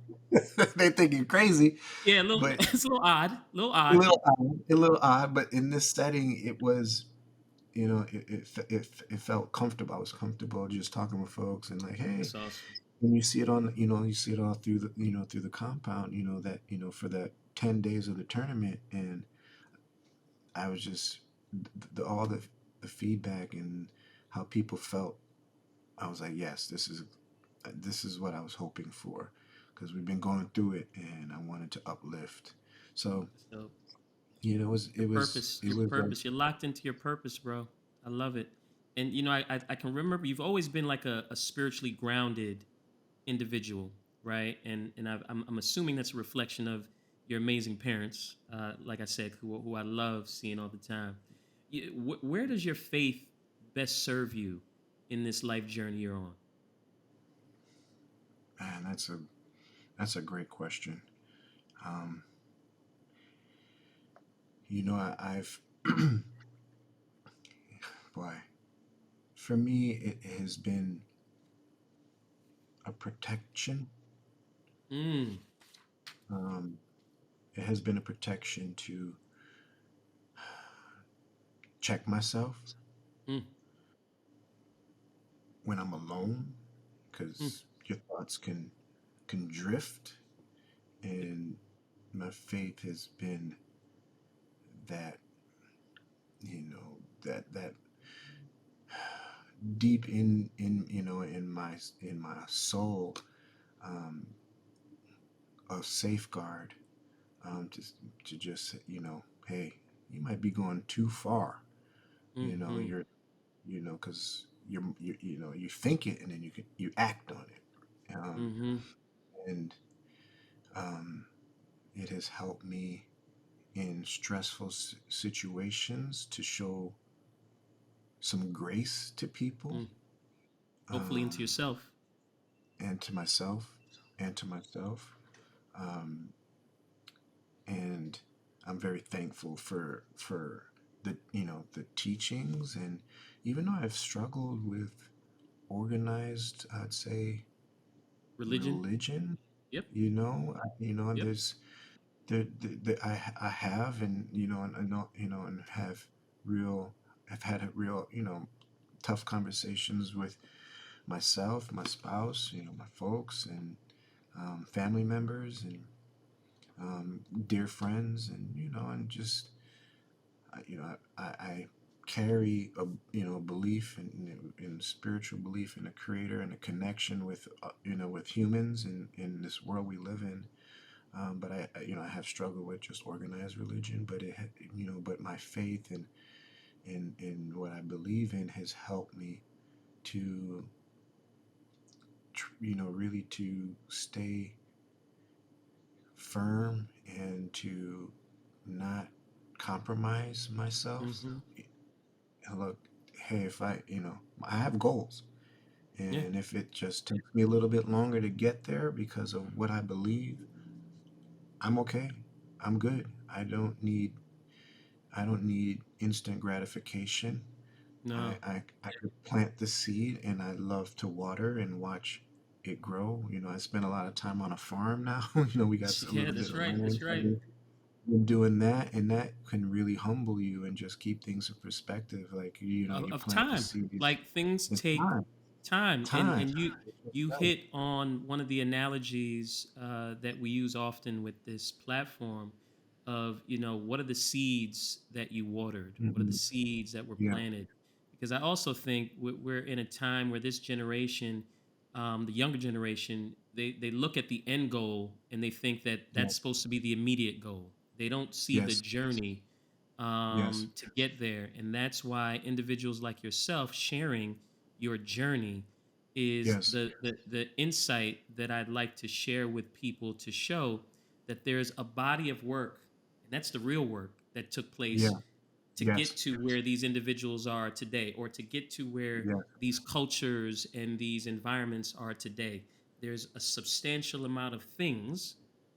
they think you're crazy, Yeah, a little. but It's a little odd. A little a odd. little odd, a little odd. But in this setting, it was, it felt comfortable. I was comfortable just talking with folks and like, hey, That's awesome. and you see it on, you see it all through through the compound, that, for the 10 days of the tournament. And I was just, all the feedback and how people felt. I was like, yes, this is what I was hoping for, because we've been going through it, and I wanted to uplift. So, That's dope. it was Your purpose. Your like, purpose. You're locked into your purpose, bro. I love it. And I can remember you've always been like a spiritually grounded individual, right? And I'm assuming that's a reflection of your amazing parents, like I said, who I love seeing all the time. Where does your faith best serve you in this life journey you're on? man, that's a great question. Um, I've boy, for me, it has been a protection. Mm, Um, it has been a protection to check myself, mm, when I'm alone, Mm, because your thoughts can drift, yep. and my faith has been that, that deep in in my soul, um, a safeguard, just to just, hey, you might be going too far. Mm-hmm. You're, because you think it, and then you act on it, Mm-hmm. and um, it has helped me in stressful situations to show some grace to people, Mm. Hopefully into um, yourself. and to myself, and to myself. Um, and I'm very thankful for the teachings, and even though I've struggled with organized, I'd say, Religion. religion, Yep. and Yep. I have, and and I know, and real I've had a real, tough conversations with myself, my spouse, my folks, and family members, and dear friends, and and just I carry a belief in spiritual belief in a creator and a connection with with humans in this world we live in. But I have struggled with just organized religion, but but my faith in what I believe in has helped me to really to stay firm and to not compromise myself. Mm-hmm. And look, hey, if I have goals, Yeah. and if it just takes me a little bit longer to get there because of what I believe, I'm okay. I'm good. I don't need instant gratification. No. I could plant the seed, and I love to water and watch it grow. I spend a lot of time on a farm now. We got a Yeah, little bit that's of right. land. That's So I've right. been doing that, and that can really humble you and just keep things in perspective. Like, you Of plant the time. seeds. Like things It's take time. time, Time. and you Right. hit on one of the analogies that we use often with this platform of what are the seeds that you watered, what are the Hmm. seeds that were Yeah. planted, because I also think we're in a time where this generation, the younger generation, they look at the end goal and they think that Yeah. that's supposed to be the immediate goal. They don't see the Yes. journey Yes. to get there. And that's why individuals like yourself sharing your journey is Yes. the insight that I'd like to share with people to show that there's a body of work, and that's the real work that took place Yeah. to Yes. get to where these individuals are today, or to get to where Yeah. these cultures and these environments are today. There's a substantial amount of things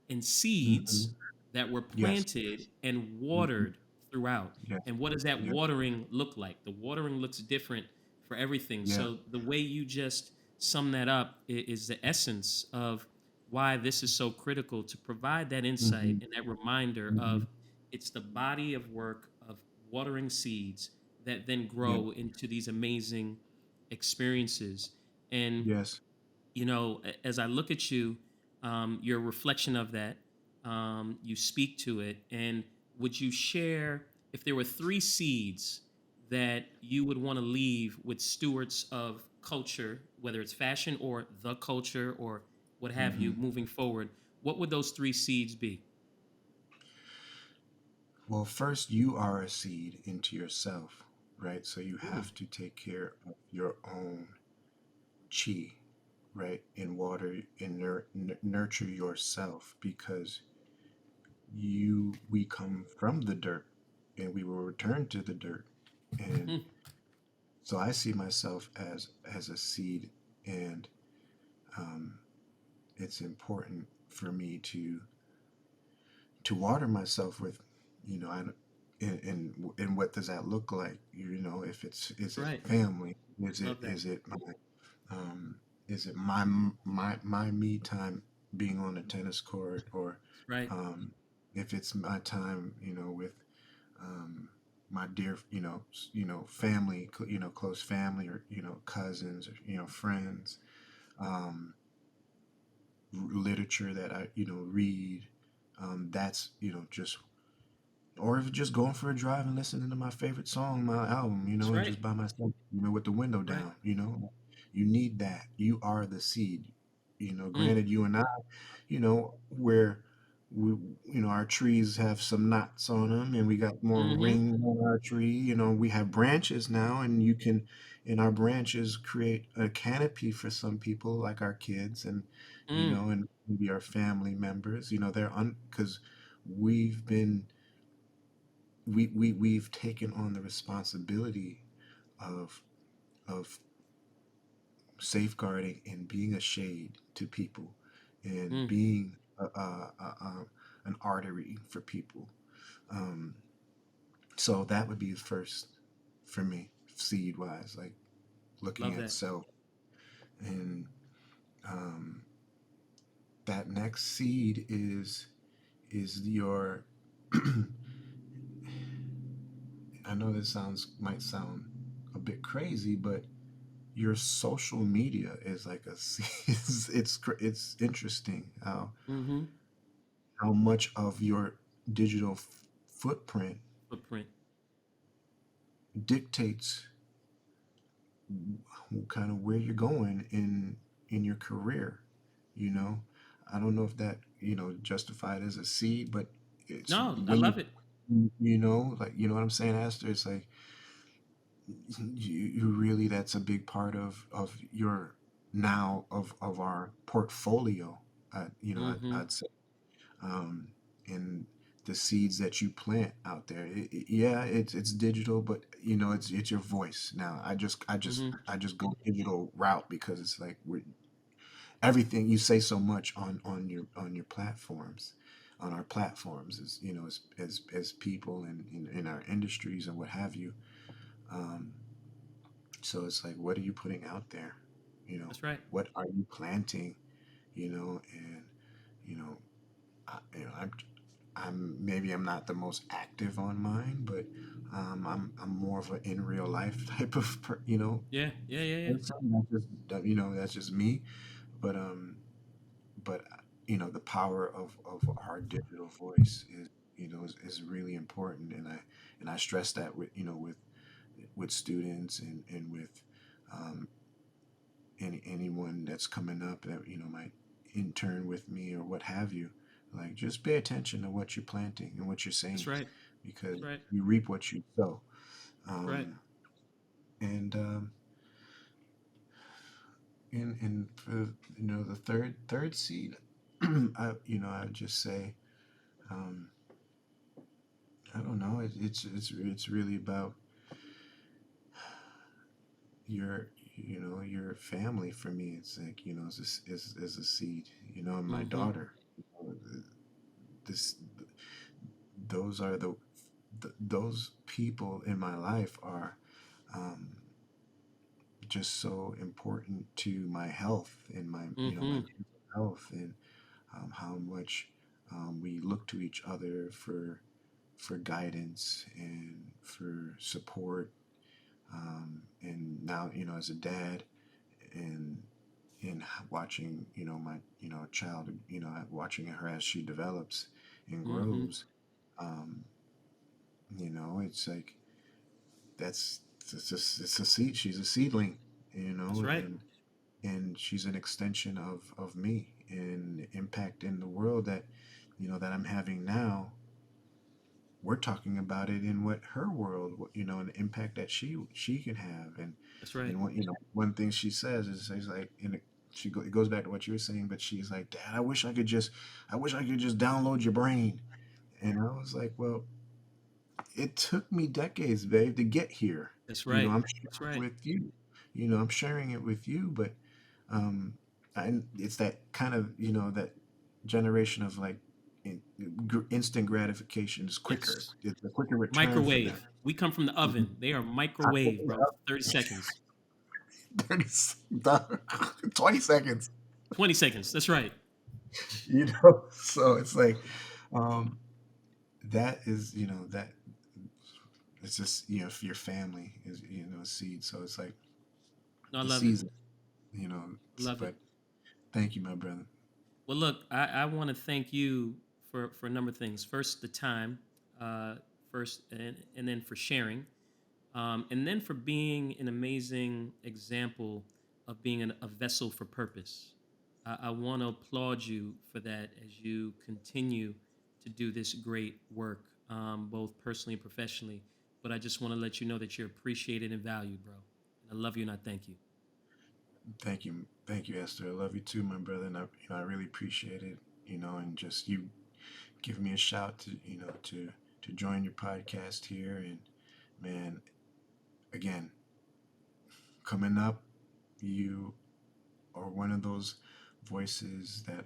and seeds Hmm. that were Yes. planted and Hmm. watered throughout. Yes. And what does that Yes. watering look like? The watering looks different for everything. Yeah. So the way you just sum that up is the essence of why this is so critical, to provide that insight Hmm. and that reminder Hmm. of it's the body of work of watering seeds that then Yeah. grow into these amazing experiences. And Yes. as I look at you, you're a reflection of that. You speak to it. And would you share if there were three seeds that you would want to leave with stewards of culture, whether it's fashion or the culture or what have you, Hmm. moving forward? What would those three seeds be? Well, first, you are a seed into yourself, right? So you Ooh, have to take care of your own chi, right? And water and nurture yourself, because we come from the dirt, and we will return to the dirt. And hmm, so I see myself as a seed, and um, it's important for me to water myself with, I don't- and what does that look like? If is it right. family? Is it Love that. is it my um, is it my me time being on the tennis court, or Right. um, if it's my time, with um, my dear, family, close family, or cousins, or friends, um, literature that I read. That's just, or if just going for a drive and listening to my favorite song, my album, That's and right. just by myself, with the window Right. down. You need that. You are the seed. Mm. Granted, you and I, where we, our trees have some knots on them, and we got more Mhm. rings on our tree. We have branches now, and and our branches create a canopy for some people, like our kids, and Mm. and maybe our family members. They're because we've been we've taken on the responsibility of of safeguarding and being a shade to people, and Mm. being an artery for people. Um, so that would be the first for me, seed wise, like looking Love at that. self, and um, that next seed is your. I know this might sound a bit crazy, but your social media is like a it's interesting Mhm. how much of your digital footprint Footprint. dictates kind of where you're going in your career. you know I don't know if that justified as a seed, but it's No, I when love it. like, what I'm saying, Astor. It's like you really, that's a big part of your now of our portfolio. Mhm. I'd say, um, and the seeds that you plant out there. Yeah, it's digital, but it's your voice. Now, Mhm. I just go digital route because it's like everything you say so much on your platforms, on our platforms, is as people in our industries and what have you. Um, So it's like, what are you putting out there? That's right. What are you planting? And you know, I'm maybe I'm not the most active on mine, but I'm more of an in real life type of Yeah. Yeah. Yeah. Yeah. person. That's just me. But the power of our digital voice is really important, and I stress that with students, and with um, anyone that's coming up that might intern with me or what have you. Like, just pay attention to what you're planting and what you're That's saying, right. because That's right. you reap what you sow. That's right. And for the third seed, I would just say, um, I don't know. It's really about your your family. For me, it's like, is a seed. And my Mhm. daughter. This those are those people in my life are um, just so important to my health, and my Mhm. mental health, and how much we look to each other for guidance and for support. And now, as a dad, and in watching my child, watching her as she develops and Mhm. grows. um, it's like, it's a seed. She's a seedling, That's right. and she's an extension of me, and the impact in the world that I'm having now. We're talking about it in what her world, and the impact that she can have. and That's right. and one thing she says is like, it goes back to what you were saying, but she's like, Dad, I wish I could just download your brain. And I was like, well, it took me decades, babe, to get here. That's right. I'm That's sharing right. with you. I'm sharing it with you, but um, it's that kind of that generation of like instant gratification is quicker. Yes. It's a quicker return for them. Microwave. We come from the oven. They are I microwave, open it bro. up, 30 seconds. 30, 20 seconds. 20 seconds. That's right. So it's like, um, that is, that it's just, for your family is, a seed. So it's like No, I the love it. season, you know. Love it. But thank you, my brother. Well, look, I want to thank you for a number of things. First, the time, uh, first, and then for sharing, and then for being an amazing example of being a vessel for purpose. I want to applaud you for that as you continue to do this great work, both personally and professionally. But I just want to let you know that you're appreciated and valued, bro. And I love you and I thank you. Thank you, Esther. I love you too, my brother, and I really appreciate it. And just you give me a shout to to join your podcast here, and man, again, coming up, you are one of those voices that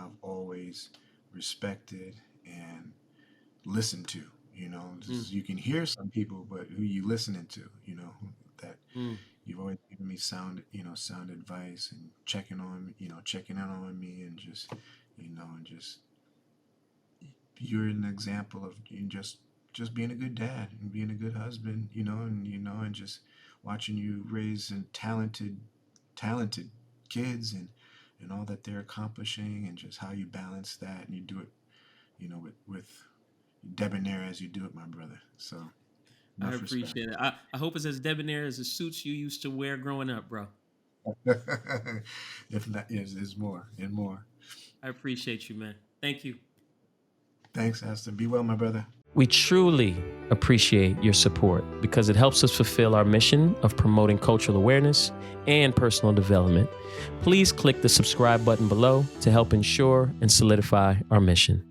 I've always respected and listened to. Mm, You can hear some people, but who you listening to? That mm. you've always given me sound advice and checking in on me, and just you're an example of just being a good dad and being a good husband, and just watching you raise and talented kids, and all that they're accomplishing, and just how you balance that, and you do it, with debonair as you do it, my brother. So I enough respect. appreciate it. I hope it's as debonair as the suits you used to wear growing up, bro. If not, yes, there's more and more. I appreciate you, man. Thank you. Thanks, Aston. Be well, my brother. We truly appreciate your support because it helps us fulfill our mission of promoting cultural awareness and personal development. Please click the subscribe button below to help ensure and solidify our mission.